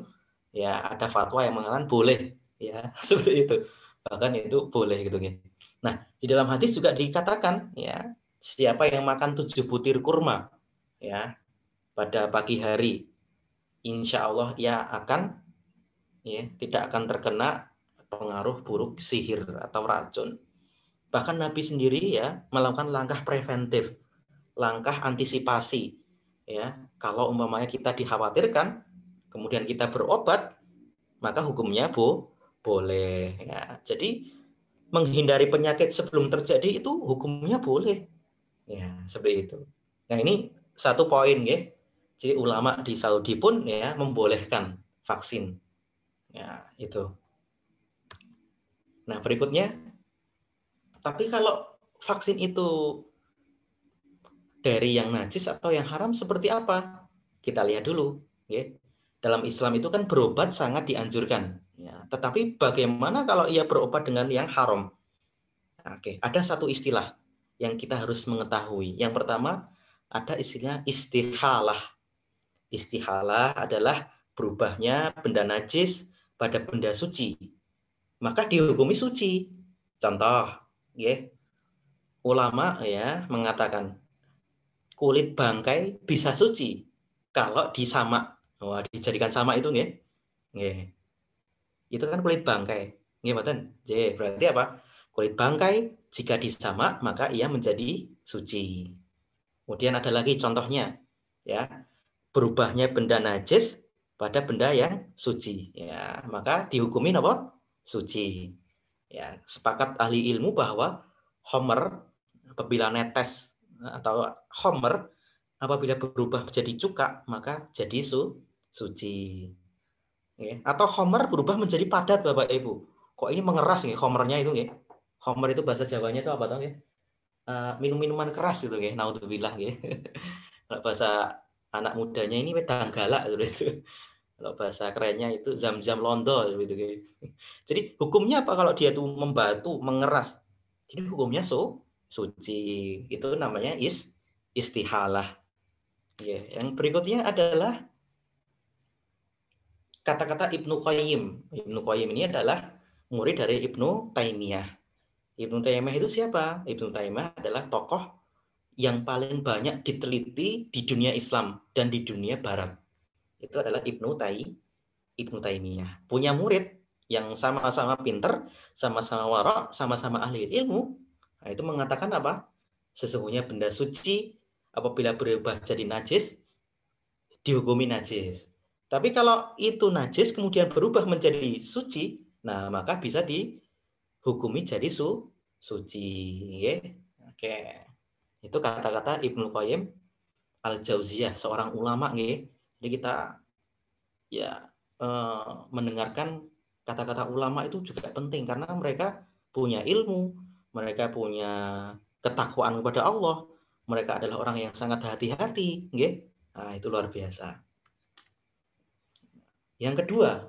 ya ada fatwa yang mengatakan boleh, ya seperti itu. Bahkan itu boleh gitu ya. Nah, di dalam hadis juga dikatakan ya, siapa yang makan 7 butir kurma ya pada pagi hari, insya Allah ia akan ya tidak akan terkena pengaruh buruk sihir atau racun. Bahkan Nabi sendiri ya melakukan langkah preventif, langkah antisipasi ya. Kalau umpamanya kita dikhawatirkan, kemudian kita berobat, maka hukumnya boleh ya. Jadi menghindari penyakit sebelum terjadi itu hukumnya boleh. Ya, seperti itu. Nah, ini satu poin ya. Jadi ulama di Saudi pun ya membolehkan vaksin. Ya, itu. Nah, berikutnya, tapi kalau vaksin itu dari yang najis atau yang haram seperti apa? Kita lihat dulu, ya. Dalam Islam itu kan berobat sangat dianjurkan, ya. Tetapi bagaimana kalau ia berobat dengan yang haram? Oke, ada satu istilah yang kita harus mengetahui. Yang pertama, ada istilah istihalah. Istihalah adalah berubahnya benda najis pada benda suci. Maka dihukumi suci. Contoh, ya, ulama ya mengatakan kulit bangkai bisa suci kalau disamak. Wah, dijadikan sama itu nggih. Nggih. Itu kan kulit bangkai. Nggih mboten? Berarti apa? Kulit bangkai jika disamak maka ia menjadi suci. Kemudian ada lagi contohnya ya. Berubahnya benda najis pada benda yang suci ya, maka dihukumin apa? Suci. Ya, sepakat ahli ilmu bahwa homer apabila netes atau homer apabila berubah menjadi cuka maka jadi suci. Ya. Atau homer berubah menjadi padat Bapak Ibu. Kok ini mengeras nih homernya itu ya? Homer itu bahasa Jawanya itu apa tahu ya? Minum-minuman keras gitu ya. Naudzubillah ya. Bahasa anak mudanya ini wedang galak gitu. Kalau bahasa kerennya itu zam-zam londo gitu. Jadi hukumnya apa kalau dia tuh membatu, mengeras? Jadi hukumnya suci. Itu namanya istihalah. Ya, yang berikutnya adalah kata-kata Ibnu Qayyim. Ibnu Qayyim ini adalah murid dari Ibnu Taimiyah. Ibnu Taimiyah itu siapa? Ibnu Taimiyah adalah tokoh yang paling banyak diteliti di dunia Islam dan di dunia Barat. Itu adalah Ibnu Taimiyah. Punya murid yang sama-sama pinter, sama-sama warok, sama-sama ahli ilmu. Nah, itu mengatakan apa? Sesungguhnya benda suci apabila berubah jadi najis, dihukumi najis. Tapi kalau itu najis kemudian berubah menjadi suci, nah maka bisa dihukumi jadi suci. Oke. Itu kata-kata Ibnu Qayyim Al-Jauziyah, seorang ulama nggih. Jadi kita ya mendengarkan kata-kata ulama itu juga penting karena mereka punya ilmu, mereka punya ketakwaan kepada Allah, mereka adalah orang yang sangat hati-hati, nggih. Nah, itu luar biasa. Yang kedua,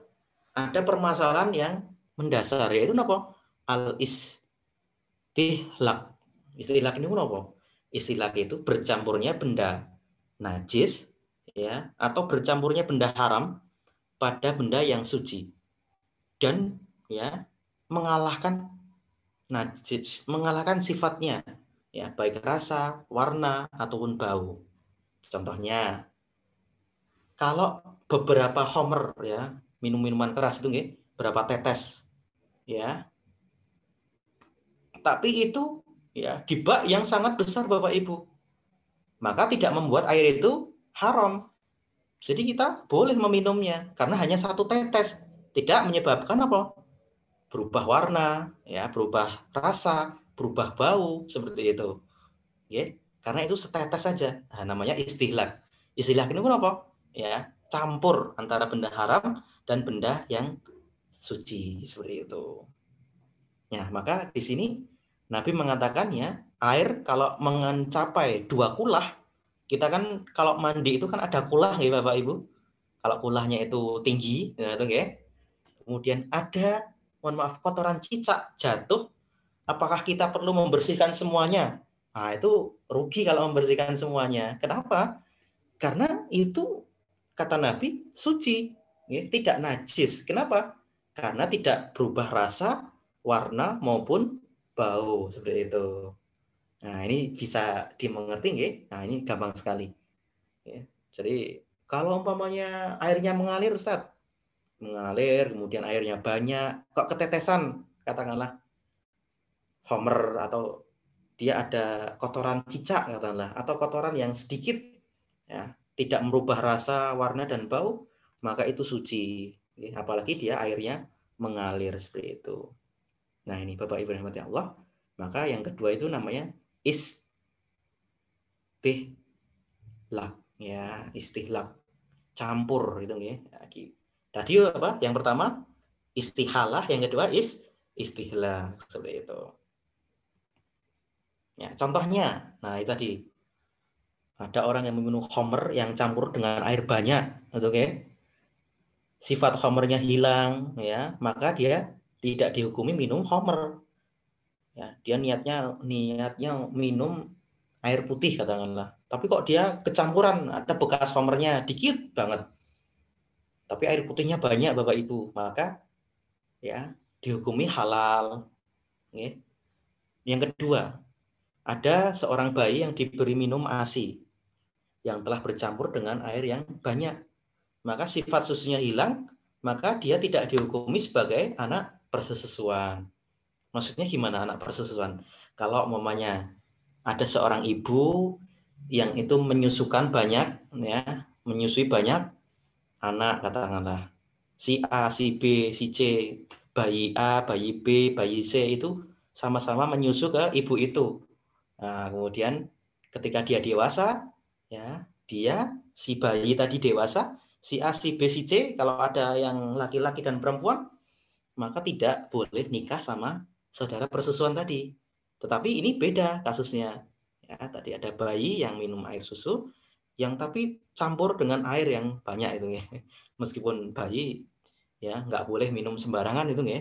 ada permasalahan yang mendasar yaitu apa? Al-istihlak. Istilah ini apa? Istilah itu bercampurnya benda najis ya atau bercampurnya benda haram pada benda yang suci dan ya mengalahkan najis, mengalahkan sifatnya ya baik rasa, warna ataupun bau. Contohnya kalau beberapa homer ya minuman keras itu nggih, berapa tetes ya. Tapi itu ya di bak yang sangat besar Bapak Ibu. Maka tidak membuat air itu haram. Jadi kita boleh meminumnya karena hanya satu tetes, tidak menyebabkan apa? Berubah warna, ya, berubah rasa, berubah bau seperti itu. Ya, karena itu setetes saja. Nah, namanya istihlak. Istihlak ini apa? Ya, campur antara benda haram dan benda yang suci seperti itu. Ya, maka di sini Nabi mengatakan ya, air kalau mencapai 2 kulah, kita kan kalau mandi itu kan ada kulah ya Bapak Ibu. Kalau kulahnya itu tinggi, ya, itu ya. Kemudian ada, mohon maaf, kotoran cicak jatuh, apakah kita perlu membersihkan semuanya? Nah, itu rugi kalau membersihkan semuanya. Kenapa? Karena itu kata Nabi suci, ya, tidak najis. Kenapa? Karena tidak berubah rasa, warna maupun bau seperti itu. Nah, ini bisa dimengerti nggih? Nah, ini gampang sekali. Ya. Jadi kalau umpamanya airnya mengalir, Ustaz, mengalir, kemudian airnya banyak, kok ketetesan, katakanlah homer atau dia ada kotoran cicak, katakanlah, atau kotoran yang sedikit, ya, tidak merubah rasa, warna dan bau, maka itu suci. Ya, apalagi dia airnya mengalir seperti itu. Nah ini Bapak Ibu rahmati Allah, maka yang kedua itu namanya istihlak, ya, istihlak, campur itu ya. Tadi apa? Yang pertama istihalah, yang kedua istihlak seperti itu. Ya, contohnya, nah itu tadi ada orang yang meminum khamr yang campur dengan air banyak, oke? Sifat khamrnya hilang, ya, maka dia tidak dihukumi minum khamr. Ya, dia niatnya minum air putih katakanlah. Tapi kok dia kecampuran, ada bekas khamrnya dikit banget. Tapi air putihnya banyak Bapak Ibu, maka ya dihukumi halal. Ya. Yang kedua, ada seorang bayi yang diberi minum ASI yang telah bercampur dengan air yang banyak. Maka sifat susunya hilang, maka dia tidak dihukumi sebagai anak persusuan. Maksudnya gimana anak persusuan? Kalau umpamanya ada seorang ibu yang itu menyusukan banyak, ya, menyusui banyak anak, katakanlah si A, si B, si C, bayi A, bayi B, bayi C itu sama-sama menyusu ke ibu itu. Nah, kemudian ketika dia dewasa, ya, dia si bayi tadi dewasa, si A, si B, si C, kalau ada yang laki-laki dan perempuan, maka tidak boleh nikah sama saudara persusuan tadi. Tetapi ini beda kasusnya. Ya, tadi ada bayi yang minum air susu, yang tapi campur dengan air yang banyak itu ya. Meskipun bayi ya nggak boleh minum sembarangan itu ya.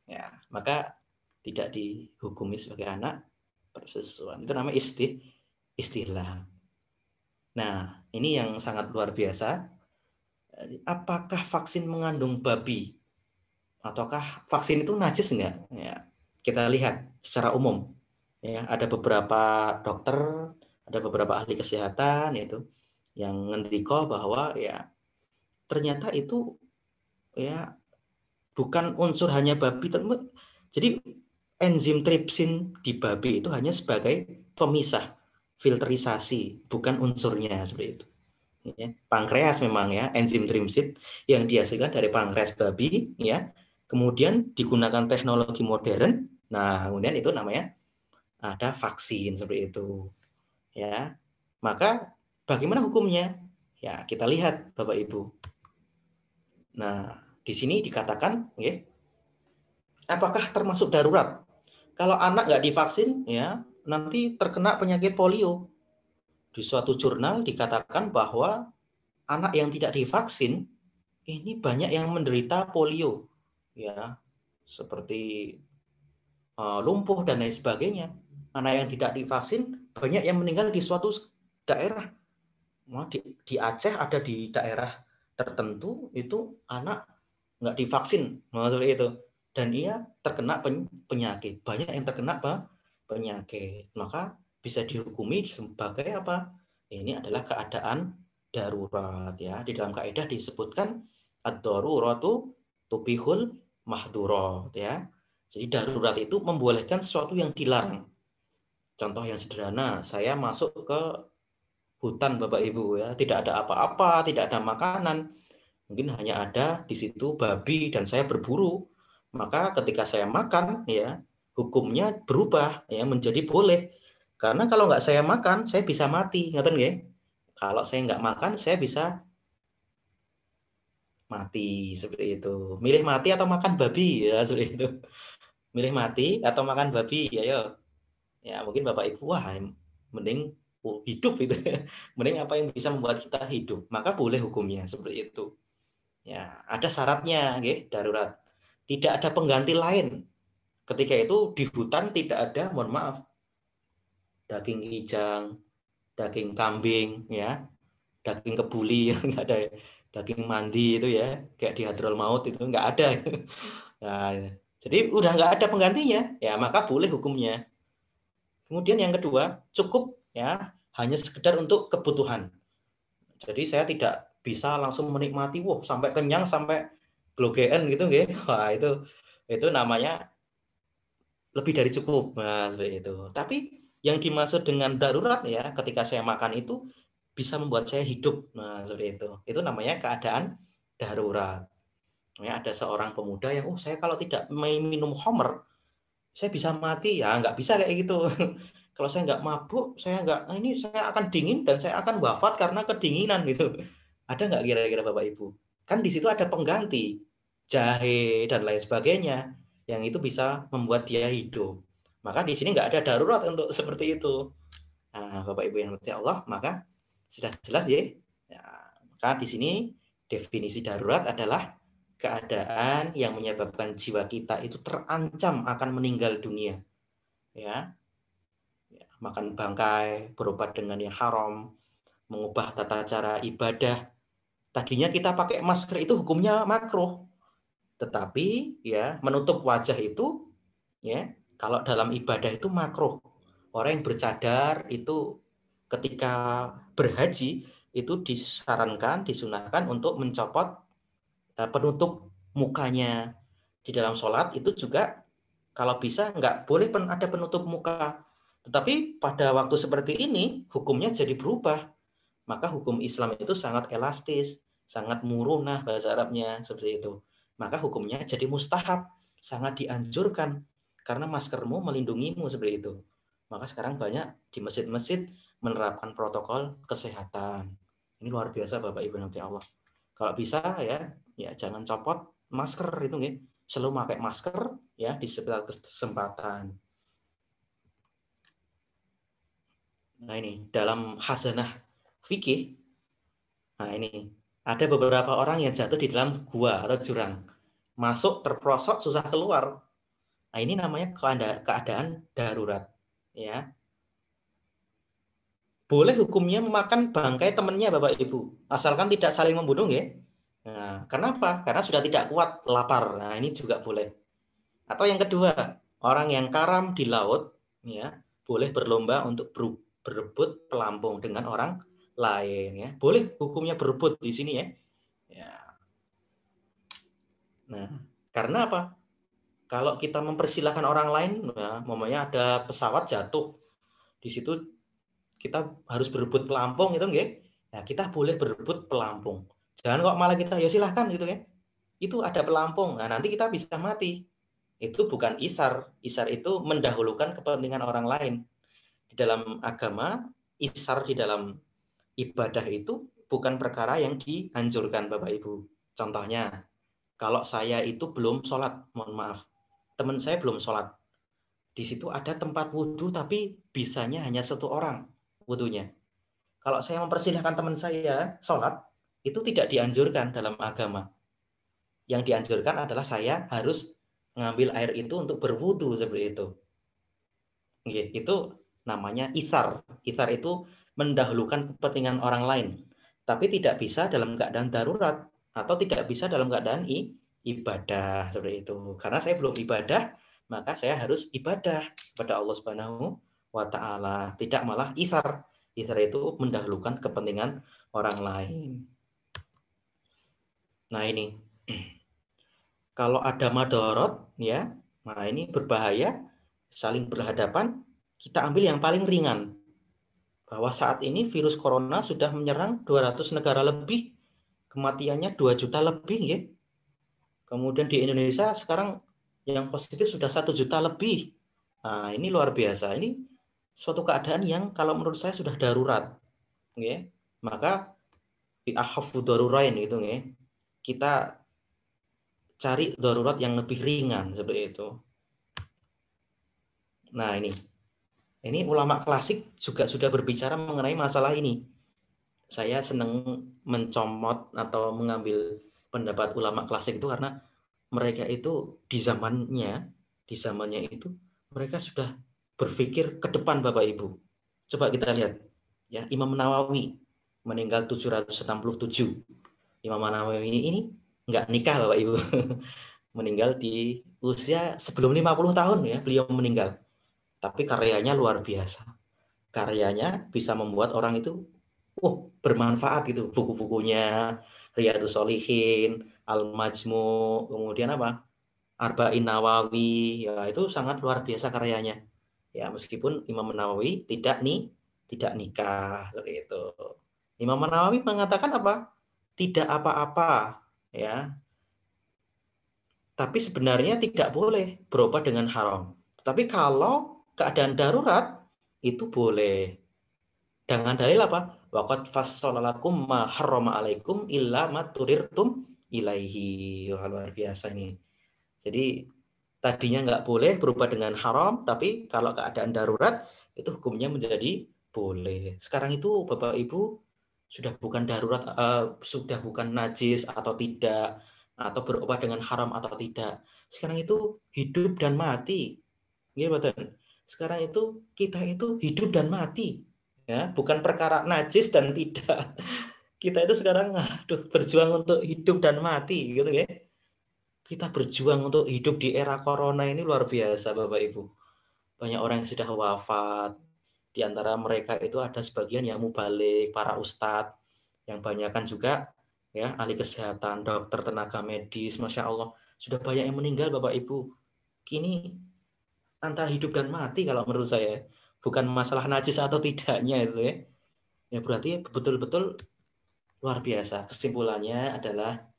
Ya, maka tidak dihukumi sebagai anak persusuan. Itu namanya istilah. Nah, ini yang sangat luar biasa. Apakah vaksin mengandung babi? Ataukah vaksin itu najis enggak? Ya, kita lihat secara umum. Ya, ada beberapa dokter, ada beberapa ahli kesehatan yaitu yang ngendiko bahwa ya ternyata itu ya bukan unsur hanya babi. Jadi enzim tripsin di babi itu hanya sebagai pemisah, filterisasi, bukan unsurnya seperti itu. Ya, pankreas memang ya, enzim tripsin yang dihasilkan dari pankreas babi ya. Kemudian digunakan teknologi modern. Nah, kemudian itu namanya ada vaksin seperti itu. Ya. Maka bagaimana hukumnya? Ya, kita lihat Bapak Ibu. Nah, di sini dikatakan ya, apakah termasuk darurat? Kalau anak nggak divaksin ya, nanti terkena penyakit polio. Di suatu jurnal dikatakan bahwa anak yang tidak divaksin ini banyak yang menderita polio. Ya, seperti lumpuh dan lain sebagainya. anak yang tidak divaksin, banyak yang meninggal di suatu daerah. Di Aceh ada di daerah tertentu itu anak nggak divaksin, seperti itu. Dan ia terkena penyakit. Banyak yang terkena penyakit. Maka bisa dihukumi sebagai apa? Ini adalah keadaan darurat ya. Di dalam kaidah disebutkan ad-daruratu tubihul mahdurat ya. Jadi darurat itu membolehkan sesuatu yang dilarang. Contoh yang sederhana, saya masuk ke hutan Bapak Ibu ya, tidak ada apa-apa, tidak ada makanan. Mungkin hanya ada di situ babi dan saya berburu. Maka ketika saya makan ya, hukumnya berubah ya menjadi boleh. Karena kalau nggak saya makan, saya bisa mati, ngerti nggih? Kalau saya nggak makan, saya bisa mati seperti itu. Milih mati atau makan babi ya seperti itu. Milih mati atau makan babi ya. Ya mungkin Bapak Ibu wah mending hidup itu. Mending apa yang bisa membuat kita hidup. Maka boleh hukumnya seperti itu. Ya, ada syaratnya nggih, darurat. Tidak ada pengganti lain. Ketika itu di hutan tidak ada, mohon maaf, daging kijang, daging kambing ya, daging kebuli nggak ada, daging mandi itu ya, kayak di Hadrol Maut itu nggak ada. Nah, jadi udah nggak ada penggantinya, ya maka boleh hukumnya. Kemudian yang kedua, cukup ya hanya sekedar untuk kebutuhan. Jadi saya tidak bisa langsung menikmati, wah sampai kenyang sampai glogen gitu, nggih. Wah itu namanya lebih dari cukup, nah seperti itu. Tapi yang dimaksud dengan darurat ya, ketika saya makan itu bisa membuat saya hidup, nah seperti itu. Itu namanya keadaan darurat. Ya, ada seorang pemuda yang, saya kalau tidak minum khamr, saya bisa mati. Ya nggak bisa kayak gitu. Kalau saya nggak mabuk, saya akan dingin dan saya akan wafat karena kedinginan gitu. Ada nggak kira-kira Bapak Ibu? Kan di situ ada pengganti, jahe dan lain sebagainya, yang itu bisa membuat dia hidup. Maka di sini nggak ada darurat untuk seperti itu. Nah, Bapak Ibu yang dirahmati Allah, maka sudah jelas ya. Maka di sini definisi darurat adalah keadaan yang menyebabkan jiwa kita itu terancam akan meninggal dunia. Ya, makan bangkai, berobat dengan yang haram, mengubah tata cara ibadah. Tadinya kita pakai masker itu hukumnya makruh. Tetapi ya menutup wajah itu ya kalau dalam ibadah itu makruh. Orang yang bercadar itu ketika berhaji itu disarankan, disunahkan untuk mencopot penutup mukanya. Di dalam sholat itu juga kalau bisa nggak boleh ada penutup muka. Tetapi pada waktu seperti ini hukumnya jadi berubah. Maka hukum Islam itu sangat elastis, sangat murunah bahasa Arabnya seperti itu. Maka hukumnya jadi mustahab, sangat dianjurkan karena maskermu melindungimu seperti itu. Maka sekarang banyak di masjid-masjid menerapkan protokol kesehatan. Ini luar biasa Bapak Ibu nanti Allah. Kalau bisa ya jangan copot masker itu nih. Selalu pakai masker ya di setiap kesempatan. Nah ini dalam khazanah fikih. Nah ini ada beberapa orang yang jatuh di dalam gua atau jurang. Masuk terperosok susah keluar. Nah ini namanya keadaan darurat. Ya. Boleh hukumnya memakan bangkai temannya Bapak Ibu. Asalkan tidak saling membunuh ya. Nah, kenapa? Karena sudah tidak kuat lapar. Nah ini juga boleh. Atau yang kedua, orang yang karam di laut ya boleh berlomba untuk berebut pelampung dengan orang lain ya. Boleh hukumnya berebut di sini ya. Nah, karena apa? Kalau kita mempersilahkan orang lain, ya, umpamanya ada pesawat jatuh di situ, kita harus berebut pelampung gitu nggih. Nah, kita boleh berebut pelampung. Jangan kok malah kita ya silahkan gitu ya. Itu ada pelampung. Nah, nanti kita bisa mati. Itu bukan isar. Isar itu mendahulukan kepentingan orang lain. Di dalam agama, isar di dalam ibadah itu bukan perkara yang dianjurkan Bapak Ibu. Contohnya, kalau saya itu belum sholat, mohon maaf, teman saya belum sholat. Di situ ada tempat wudhu tapi bisanya hanya satu orang wudhunya. Kalau saya mempersilahkan teman saya sholat, itu tidak dianjurkan dalam agama. Yang dianjurkan adalah saya harus mengambil air itu untuk berwudhu seperti itu. Itu namanya itsar. Itsar itu mendahulukan kepentingan orang lain, tapi tidak bisa dalam keadaan darurat atau tidak bisa dalam keadaan ibadah seperti itu. Karena saya belum ibadah, maka saya harus ibadah kepada Allah Subhanahu wa taala, tidak malah itsar. Itsar itu mendahulukan kepentingan orang lain. Nah, ini kalau ada madorot ya, nah ini berbahaya, saling berhadapan, kita ambil yang paling ringan. Bahwa saat ini virus corona sudah menyerang 200 negara lebih, kematiannya 2 juta lebih ya. Kemudian di Indonesia sekarang yang positif sudah 1 juta lebih. Nah, ini luar biasa. Ini suatu keadaan yang kalau menurut saya sudah darurat. Ya. Maka di akhaffu darurain gitu ya. Kita cari darurat yang lebih ringan seperti itu. Nah, ini ulama klasik juga sudah berbicara mengenai masalah ini. Saya senang mencomot atau mengambil pendapat ulama klasik itu karena mereka itu di zamannya itu mereka sudah berpikir ke depan Bapak Ibu. Coba kita lihat ya, Imam Nawawi meninggal 767. Imam Nawawi ini nggak nikah Bapak Ibu. Meninggal di usia sebelum 50 tahun ya beliau meninggal. Tapi karyanya luar biasa. Karyanya bisa membuat orang itu bermanfaat gitu. Buku-bukunya Riyadhus Shalihin, Al-Majmu, kemudian apa? Arba'in Nawawi, ya itu sangat luar biasa karyanya. Ya, meskipun Imam Nawawi tidak nikah seperti itu. Imam Nawawi mengatakan apa? Tidak apa-apa, ya. Tapi sebenarnya tidak boleh berobat dengan haram. Tapi kalau keadaan darurat itu boleh. Dengan dalil apa? Waqad fassalalakum ma harrama alaikum illa ma turirtum ilaihi. Luar biasa ini. Jadi tadinya nggak boleh berubah dengan haram, tapi kalau keadaan darurat itu hukumnya menjadi boleh. Sekarang itu Bapak Ibu sudah bukan darurat, sudah bukan najis atau tidak, atau berubah dengan haram atau tidak. Sekarang itu hidup dan mati. Sekarang itu kita itu hidup dan mati, ya, bukan perkara najis dan tidak. Kita itu sekarang berjuang untuk hidup dan mati, gitu ya. Kita berjuang untuk hidup di era corona ini luar biasa Bapak Ibu. Banyak orang yang sudah wafat. Di antara mereka itu ada sebagian yang mubalik, para ustadz, yang banyakkan juga ya ahli kesehatan, dokter, tenaga medis, Masya Allah. Sudah banyak yang meninggal Bapak Ibu. Kini antara hidup dan mati kalau menurut saya. Bukan masalah najis atau tidaknya itu ya. Ya berarti betul-betul luar biasa. Kesimpulannya adalah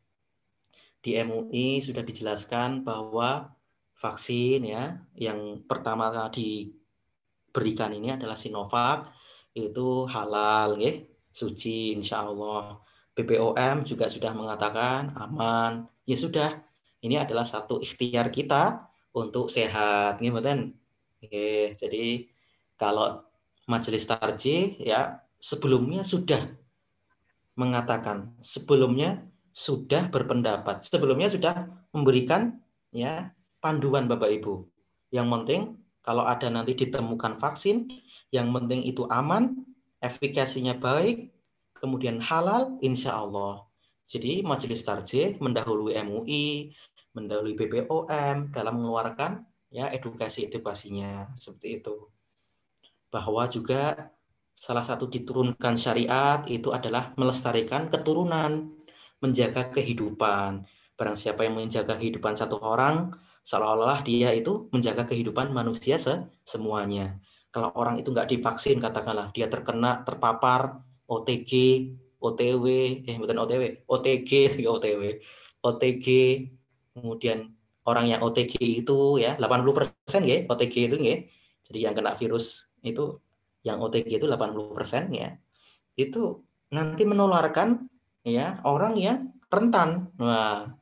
di MUI sudah dijelaskan bahwa vaksin ya yang pertama diberikan ini adalah Sinovac, itu halal ya, suci insya Allah. BPOM juga sudah mengatakan aman. Ya sudah, ini adalah satu ikhtiar kita untuk sehat, gitu. Oke, jadi kalau Majelis Tarjih ya sebelumnya sudah mengatakan, sebelumnya sudah berpendapat, sebelumnya sudah memberikan ya panduan Bapak Ibu. Yang penting kalau ada nanti ditemukan vaksin, yang penting itu aman, efikasinya baik, kemudian halal, insya Allah. Jadi Majelis Tarjih mendahului MUI, mendahului BPOM dalam mengeluarkan ya edukasinya seperti itu. Bahwa juga salah satu diturunkan syariat itu adalah melestarikan keturunan, menjaga kehidupan. Barang siapa yang menjaga kehidupan satu orang, seolah-olah dia itu menjaga kehidupan manusia semuanya. Kalau orang itu nggak divaksin, katakanlah dia terpapar OTG, OTW, bukan OTW, OTG, OTG, kemudian orang yang OTG itu ya 80% ya OTG itu ya. Jadi yang kena virus itu yang OTG itu 80% ya. Itu nanti menularkan ya orang yang rentan. Nah,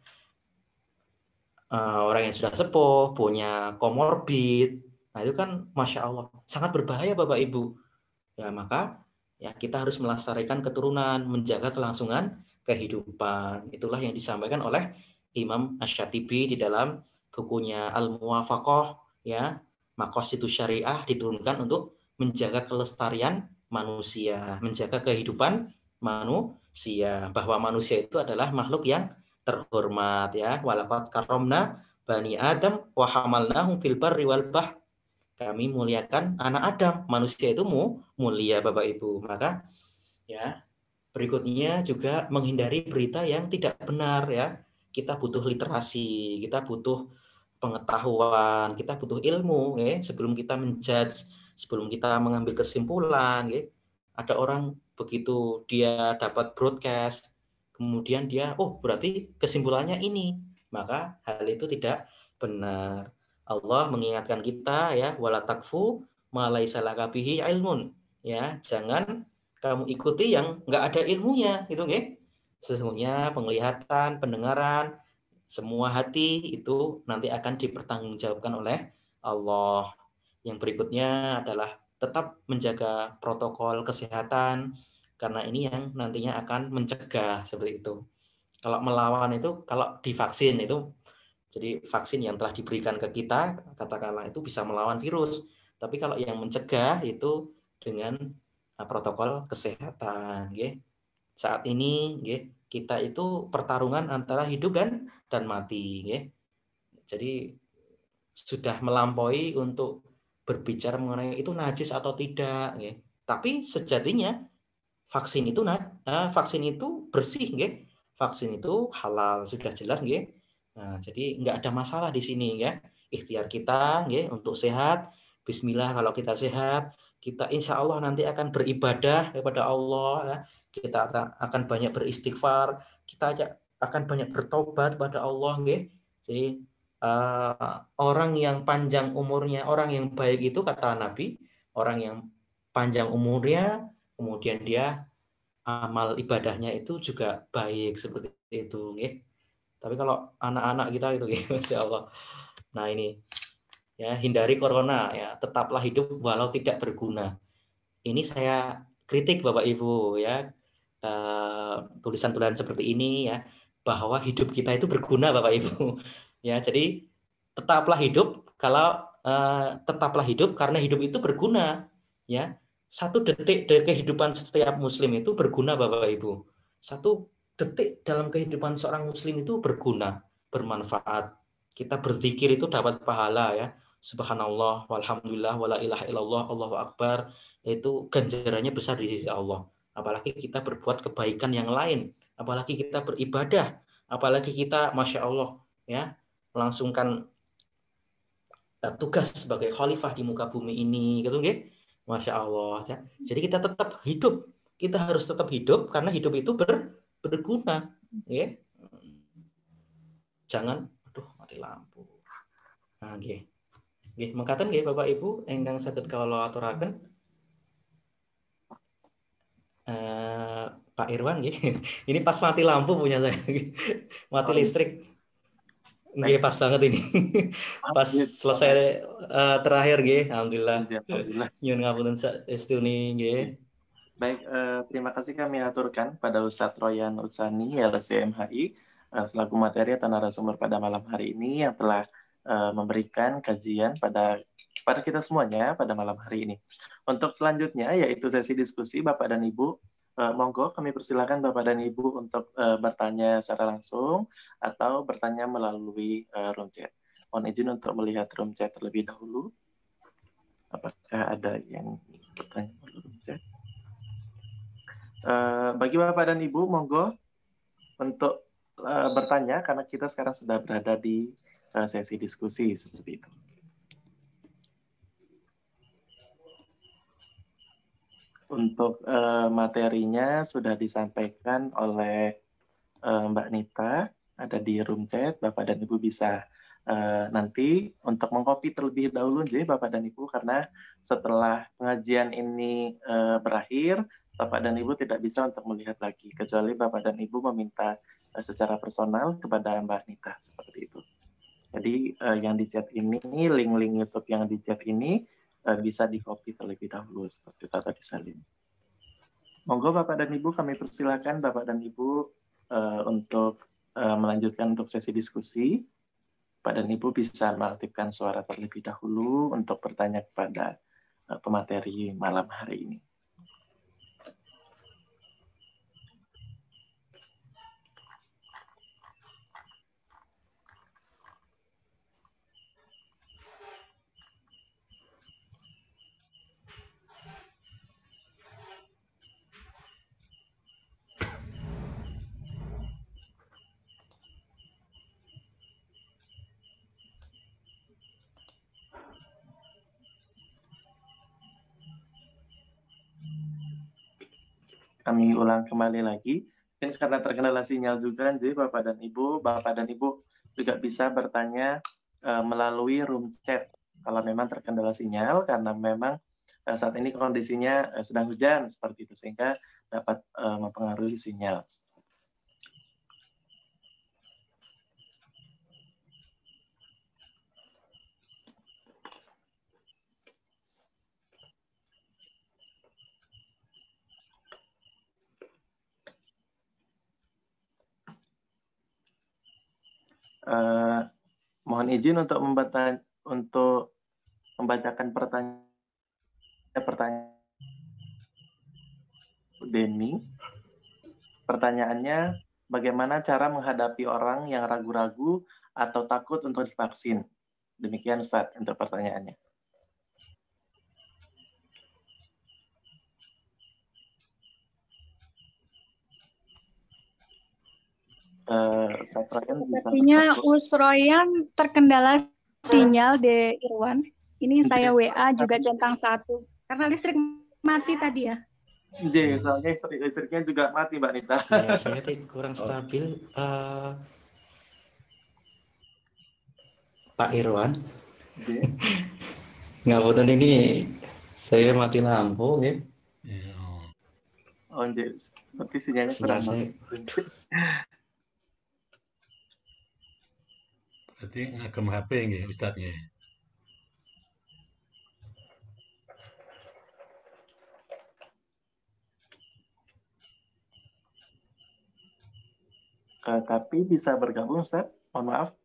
orang yang sudah sepuh, punya komorbid. Nah, itu kan Masya Allah sangat berbahaya Bapak Ibu. Ya, maka ya kita harus melestarikan keturunan, menjaga kelangsungan kehidupan. Itulah yang disampaikan oleh Imam Asy-Syatibi di dalam bukunya Al-Muwafaqah ya, Maqasidus syariah diturunkan untuk menjaga kelestarian manusia, menjaga kehidupan manusia, bahwa manusia itu adalah makhluk yang terhormat ya. Walaqad karramna bani Adam wa hamalnahum fil barri wal bahr. Kami muliakan anak Adam, manusia itu mulia Bapak Ibu. Maka ya, berikutnya juga menghindari berita yang tidak benar ya. Kita butuh literasi, kita butuh pengetahuan, kita butuh ilmu ya, sebelum kita menjudge, sebelum kita mengambil kesimpulan ya. Ada orang begitu dia dapat broadcast, kemudian dia berarti kesimpulannya ini, maka hal itu tidak benar. Allah mengingatkan kita ya, wala takfu ma laisa laka bihi ilmun ya, jangan kamu ikuti yang nggak ada ilmunya gitu ya. Sesungguhnya penglihatan, pendengaran, semua hati itu nanti akan dipertanggungjawabkan oleh Allah. Yang berikutnya adalah tetap menjaga protokol kesehatan, karena ini yang nantinya akan mencegah seperti itu. Kalau melawan itu, kalau divaksin itu, jadi vaksin yang telah diberikan ke kita, katakanlah itu bisa melawan virus. Tapi kalau yang mencegah itu dengan protokol kesehatan. Saat ini kita itu pertarungan antara hidup dan mati. Jadi sudah melampaui untuk berbicara mengenai itu najis atau tidak. Tapi sejatinya vaksin itu bersih. Vaksin itu halal, sudah jelas. Nah, jadi nggak ada masalah di sini ya. Ikhtiar kita untuk sehat. Bismillah, kalau kita sehat, kita insya Allah nanti akan beribadah kepada Allah ya. Kita akan banyak beristighfar, kita akan banyak bertobat kepada Allah. Jadi orang yang panjang umurnya, orang yang baik itu kata Nabi, orang yang panjang umurnya, kemudian dia amal ibadahnya itu juga baik seperti itu. Tapi kalau anak-anak kita itu Masya Allah. Nah ini ya, hindari corona ya, tetaplah hidup walau tidak berguna. Ini saya kritik Bapak Ibu ya, tulisan-tulisan seperti ini ya, bahwa hidup kita itu berguna Bapak Ibu ya. Jadi tetaplah hidup tetaplah hidup karena hidup itu berguna ya. 1 detik dari kehidupan setiap muslim itu berguna Bapak Ibu. 1 detik dalam kehidupan seorang muslim itu berguna, bermanfaat. Kita berzikir itu dapat pahala ya. Subhanallah, walhamdulillah, wala ilaha illallah, Allahu akbar. Itu ganjarannya besar di sisi Allah. Apalagi kita berbuat kebaikan yang lain, apalagi kita beribadah, apalagi kita Masya Allah ya, melangsungkan tugas sebagai khalifah di muka bumi ini gitu Masya Allah ya. Jadi kita tetap hidup, kita harus tetap hidup karena hidup itu berguna ya. Jangan mati lampu. Nah, mengatakan Bapak Ibu engkang saged kawula aturaken Pak Irwan ini pas mati lampu punya saya. Mati listrik. Pas banget ini. Pas selesai terakhir alhamdulillah. Nyuwun ngapunten saestuni Baik, terima kasih kami aturkan pada Ustadz Royan Utsani LCMHI selaku materi atau narasumber pada malam hari ini yang telah memberikan kajian kepada kita semuanya pada malam hari ini. Untuk selanjutnya yaitu sesi diskusi Bapak dan Ibu. Monggo kami persilakan Bapak dan Ibu untuk bertanya secara langsung atau bertanya melalui room chat. Mohon izin untuk melihat room chat terlebih dahulu. Apakah ada yang bertanya melalui room chat? Bagi Bapak dan Ibu, monggo untuk bertanya karena kita sekarang sudah berada di sesi diskusi seperti itu. Untuk materinya sudah disampaikan oleh Mbak Nita, ada di room chat. Bapak dan Ibu bisa nanti untuk mengcopy terlebih dahulu Bapak dan Ibu, karena setelah pengajian ini berakhir, Bapak dan Ibu tidak bisa untuk melihat lagi, kecuali Bapak dan Ibu meminta secara personal kepada Mbak Nita, seperti itu. Jadi yang di chat ini, link-link YouTube yang di chat ini bisa di-copy terlebih dahulu, seperti itu tadi salin. Monggo Bapak dan Ibu, kami persilakan Bapak dan Ibu untuk melanjutkan untuk sesi diskusi. Bapak dan Ibu bisa mengaktifkan suara terlebih dahulu untuk bertanya kepada pemateri malam hari ini. Kami ulang kembali lagi. Dan karena terkendala sinyal juga, jadi Bapak dan Ibu juga bisa bertanya melalui room chat kalau memang terkendala sinyal, karena memang saat ini kondisinya sedang hujan seperti itu, sehingga dapat mempengaruhi sinyal. Mohon izin untuk membacakan pertanyaan Denny. Pertanyaannya, bagaimana cara menghadapi orang yang ragu-ragu atau takut untuk divaksin? Demikian Ustaz untuk pertanyaannya. Sepertinya Usroyan terkendala sinyal de Irwan. Ini saya WA juga centang 1 karena listrik mati tadi ya. Soalnya listriknya juga mati Mbak Nita. Ya, saya kurang stabil. Pak Irwan. Nggak boten ini saya mati lampu ya. Seperti sinyalnya kurang bagus. Berarti ngagem HP nggih Ustadznya. Tapi bisa bergabung Ustaz, mohon maaf.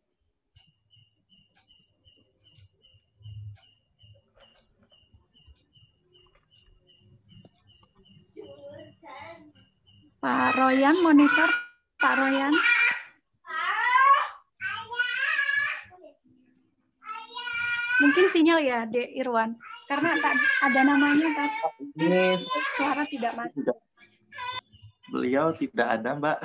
Pak Royan monitor, Pak Royan. Mungkin sinyal ya, De Irwan. Karena tak ada namanya, Pak. Ini suara tidak masuk. Beliau tidak ada, Mbak.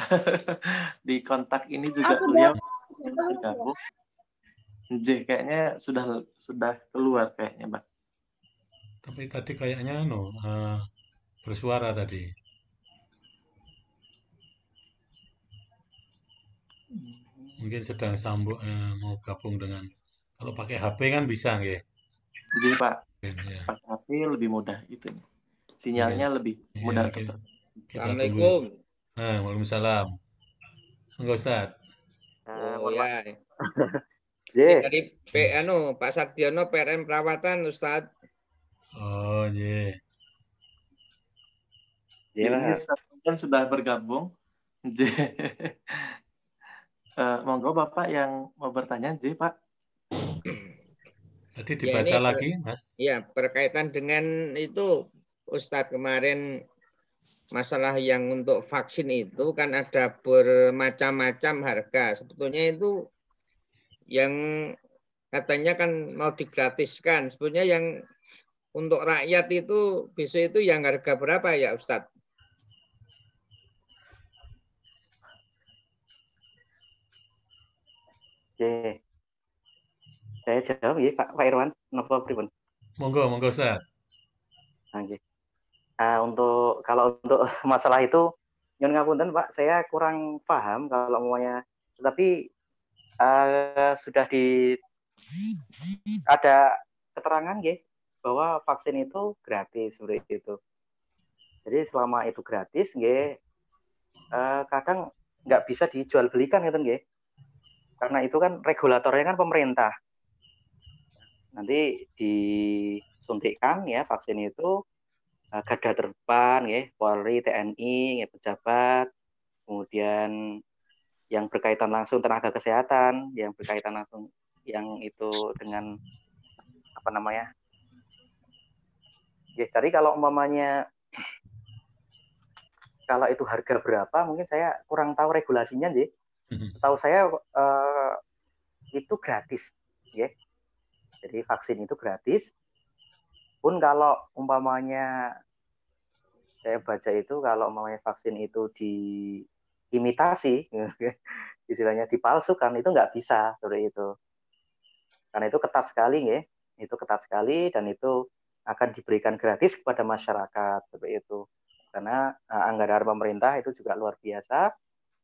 Di kontak ini juga beliau bergabung. Kayaknya sudah keluar kayaknya, Mbak. Tapi tadi kayaknya bersuara tadi. Mungkin sedang sambung mau gabung dengan, kalau pakai HP kan bisa nggih? Jadi Pak, ya. pakai HP lebih mudah itu. Sinyalnya lebih mudah. Kita Assalamualaikum. Waalaikumsalam. Enggak Ustaz. Ya. Dari Pak Saktiono PRM perawatan Ustaz. Oh, iya. Ini kan sudah bergabung. Monggo Bapak yang mau bertanya, Pak. Tadi dibaca lagi, Mas. Ya, berkaitan dengan itu Ustadz kemarin masalah yang untuk vaksin itu kan ada bermacam-macam harga. Sebetulnya itu yang katanya kan mau digratiskan. Sebetulnya yang untuk rakyat itu besok itu yang harga berapa ya Ustadz? Oke. Saya jawab ya Pak Irwan, napa pripun? Monggo Ustaz. Oke. Kalau untuk masalah itu nyun ngapunten Pak, saya kurang paham kalau semuanya. Tetapi sudah ada keterangan nggih bahwa vaksin itu gratis seperti itu. Jadi selama itu gratis nggih kadang nggak bisa dijual belikan gitu nggih. Karena itu kan regulatornya kan pemerintah. Nanti disuntikkan ya vaksin itu garda terdepan ya, Polri, TNI, ya, pejabat, kemudian yang berkaitan langsung tenaga kesehatan, yang berkaitan langsung yang itu dengan apa namanya? Ya, jadi kalau umpamanya kalau itu harga berapa, mungkin saya kurang tahu regulasinya, Nggih. Setahu saya itu gratis, ya. Jadi vaksin itu gratis. Pun kalau umpamanya saya baca itu kalau umpamanya vaksin itu diimitasi, istilahnya dipalsukan, itu nggak bisa seperti itu. Karena itu ketat sekali, ya. Itu ketat sekali dan itu akan diberikan gratis kepada masyarakat seperti itu. Karena anggaran pemerintah itu juga luar biasa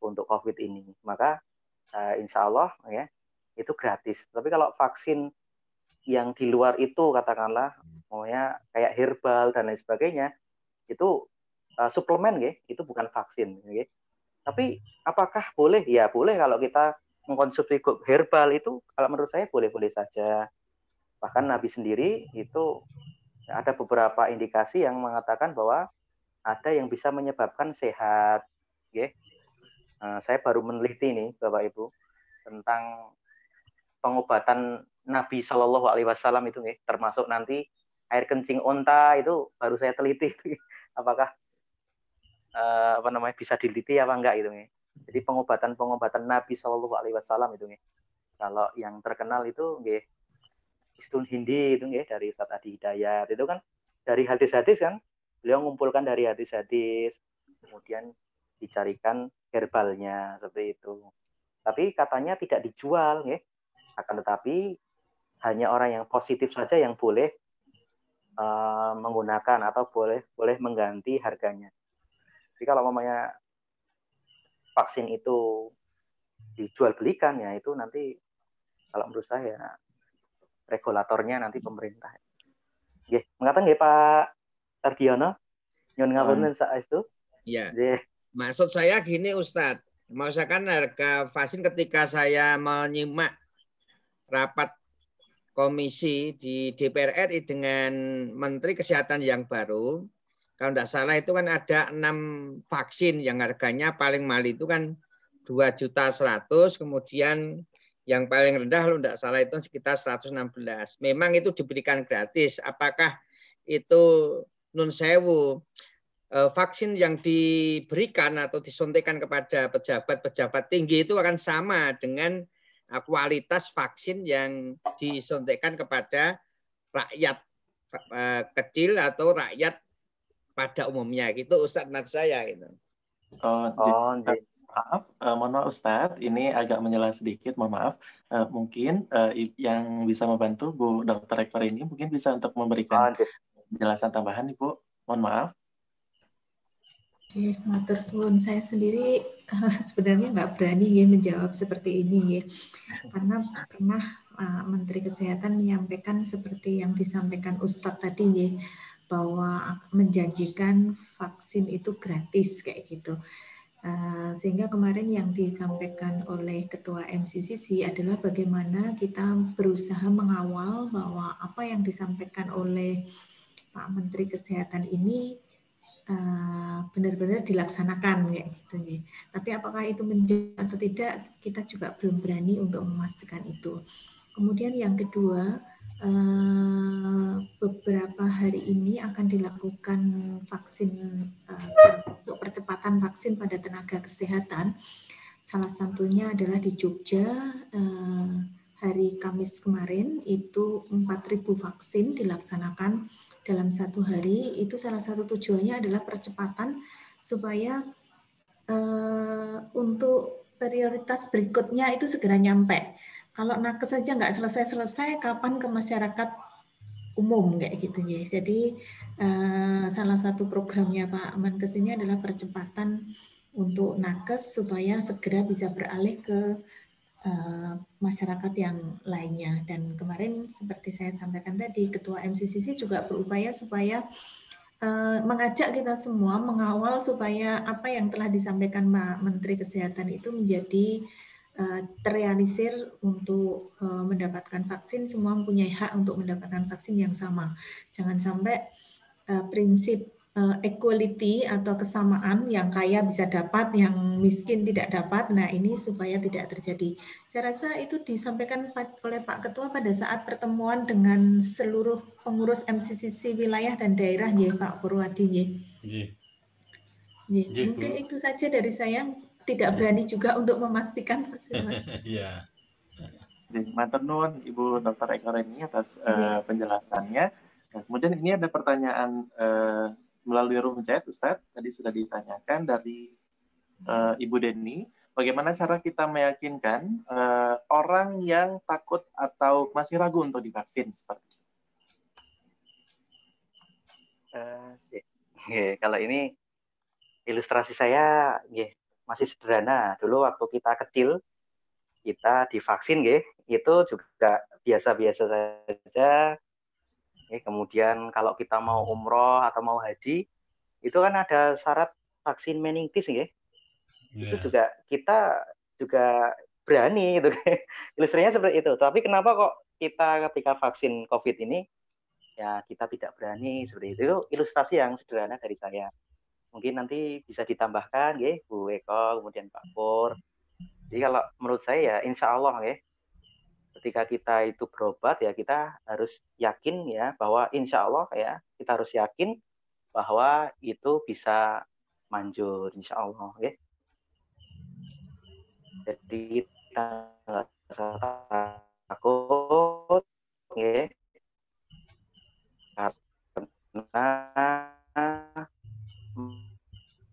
untuk COVID ini. Maka insya Allah ya itu gratis. Tapi kalau vaksin yang di luar itu katakanlah maunya kayak herbal dan lain sebagainya itu suplemen ya, itu bukan vaksin ya. Tapi apakah boleh? Ya boleh kalau kita mengkonsumsi herbal itu kalau menurut saya boleh-boleh saja. Bahkan Nabi sendiri itu ada beberapa indikasi yang mengatakan bahwa ada yang bisa menyebabkan sehat ya. Saya baru meneliti nih Bapak Ibu tentang pengobatan Nabi Shallallahu Alaihi Wasallam itu nih, termasuk nanti air kencing onta itu baru saya teliti apakah apa namanya bisa diliti apa enggak itu nih. Jadi pengobatan Nabi Shallallahu Alaihi Wasallam itu nih. Kalau yang terkenal itu nih Istun Hindi itu nih dari Ustadz Adi Hidayat itu kan dari hadis-hadis kan beliau mengumpulkan dari hadis-hadis kemudian dicarikan herbalnya seperti itu. Tapi katanya tidak dijual nih. Akan tetapi hanya orang yang positif saja yang boleh menggunakan atau boleh mengganti harganya. Jadi kalau namanya vaksin itu dijual belikan ya itu nanti kalau menurut saya regulatornya nanti pemerintah. Nggih, mengatakan nggih Pak Ardiono nyun ngapunten saestu. Iya. Maksud saya gini Ustadz, misalkan harga vaksin ketika saya menyimak rapat komisi di DPR RI dengan Menteri Kesehatan yang baru, kalau tidak salah itu kan ada 6 vaksin yang harganya paling mahal itu kan 2.100.000, kemudian yang paling rendah kalau tidak salah itu sekitar 116. Memang itu diberikan gratis. Apakah itu nun sewu vaksin yang diberikan atau disuntikan kepada pejabat-pejabat tinggi itu akan sama dengan kualitas vaksin yang disuntikan kepada rakyat kecil atau rakyat pada umumnya gitu Ustadz menurut saya gitu. Maaf, mohon maaf Ustadz, ini agak menjelas sedikit, mohon maaf. Mungkin yang bisa membantu Bu Dr. Rektor ini mungkin bisa untuk memberikan penjelasan tambahan Ibu, mohon maaf. Matur suwun, saya sendiri sebenarnya nggak berani ya menjawab seperti ini ya, karena pernah Menteri Kesehatan menyampaikan seperti yang disampaikan Ustadz tadi ya, bahwa menjanjikan vaksin itu gratis kayak gitu. Sehingga kemarin yang disampaikan oleh Ketua MCCC adalah bagaimana kita berusaha mengawal bahwa apa yang disampaikan oleh Pak Menteri Kesehatan ini benar-benar dilaksanakan kayak gitu nih. Tapi apakah itu menjadi atau tidak, kita juga belum berani untuk memastikan itu. Kemudian yang kedua, beberapa hari ini akan dilakukan vaksin termasuk percepatan vaksin pada tenaga kesehatan. Salah satunya adalah di Jogja hari Kamis kemarin itu 4.000 vaksin dilaksanakan dalam satu hari. Itu salah satu tujuannya adalah percepatan supaya untuk prioritas berikutnya itu segera nyampe. Kalau nakes saja nggak selesai-selesai, kapan ke masyarakat umum kayak gitu ya. Jadi salah satu programnya Pak Menkes ini adalah percepatan untuk nakes supaya segera bisa beralih ke masyarakat yang lainnya. Dan kemarin seperti saya sampaikan tadi, Ketua MCCC juga berupaya supaya mengajak kita semua mengawal supaya apa yang telah disampaikan Pak Menteri Kesehatan itu menjadi terrealisir untuk mendapatkan vaksin. Semua mempunyai hak untuk mendapatkan vaksin yang sama. Jangan sampai prinsip equality atau kesamaan, yang kaya bisa dapat, yang miskin tidak dapat. Nah, ini supaya tidak terjadi. Saya rasa itu disampaikan oleh Pak Ketua pada saat pertemuan dengan seluruh pengurus MCCC wilayah dan daerah, ya Pak Purwadi. Mungkin itu saja dari saya. Tidak berani juga untuk memastikan. Iya. Matur nuwun Ibu Dr. Eko Reni atas penjelasannya. Nah, kemudian ini ada pertanyaan melalui room chat, Ustadz. Tadi sudah ditanyakan dari Ibu Deni. Bagaimana cara kita meyakinkan orang yang takut atau masih ragu untuk divaksin seperti itu? Kalau ini ilustrasi saya masih sederhana. Dulu waktu kita kecil, kita divaksin, itu juga biasa-biasa saja. Kemudian kalau kita mau umroh atau mau haji, itu kan ada syarat vaksin meningitis, itu juga kita juga berani gitu. Ilustrasinya seperti itu. Tapi kenapa kok kita ketika vaksin COVID ini ya kita tidak berani seperti itu? Itu ilustrasi yang sederhana dari saya. Mungkin nanti bisa ditambahkan, Bu Eko, kemudian Pak Pur. Jadi kalau menurut saya ya insya Allah, ketika kita itu berobat ya kita harus yakin ya bahwa insya Allah ya kita harus yakin bahwa itu bisa manjur insya Allah, Jadi kita nggak usah takut, karena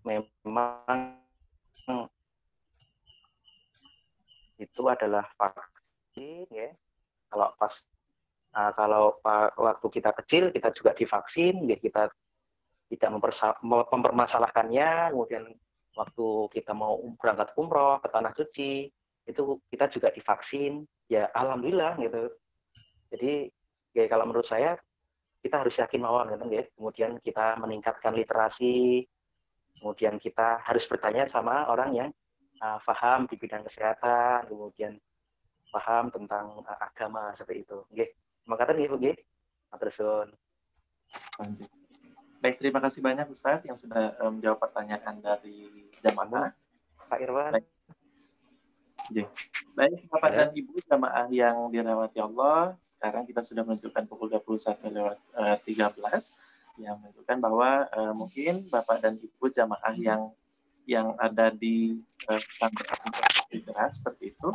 memang itu adalah vaksin, Kalau waktu kita kecil kita juga divaksin, kita tidak mempermasalahkannya. Kemudian waktu kita mau berangkat umroh ke tanah suci itu kita juga divaksin. Ya alhamdulillah gitu. Jadi kalau menurut saya kita harus yakin mawon, kemudian kita meningkatkan literasi, kemudian kita harus bertanya sama orang yang paham di bidang kesehatan, kemudian paham tentang agama seperti itu. Terima kasih, Bu. Matur suwun. Baik, terima kasih banyak Ustadz yang sudah menjawab pertanyaan dari jamaah. Pak Irwan. Baik, Bapak dan Ibu jamaah yang dirahmati Allah, sekarang kita sudah menunjukkan pukul 21:13 yang menunjukkan bahwa mungkin Bapak dan Ibu jamaah yang ada di istirahat seperti itu,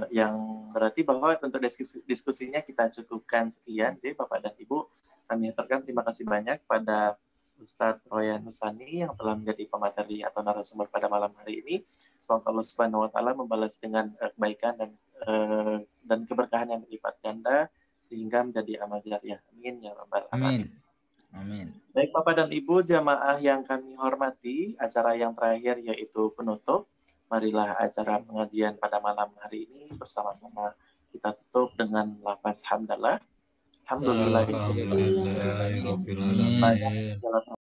yang berarti bahwa untuk diskusinya kita cukupkan sekian. Jadi Bapak dan Ibu, kami aturkan terima kasih banyak pada Ustadz Royan Husani yang telah menjadi pemateri atau narasumber pada malam hari ini. Semoga Allah Subhanahu wa Ta'ala membalas dengan kebaikan dan keberkahan yang berlipat ganda sehingga menjadi amal jariah. Amin ya rabbal alamin. Amin. Baik Bapak dan Ibu jamaah yang kami hormati, acara yang terakhir yaitu penutup. Marilah acara pengajian pada malam hari ini bersama-sama kita tutup dengan lafaz hamdalah. Alhamdulillah.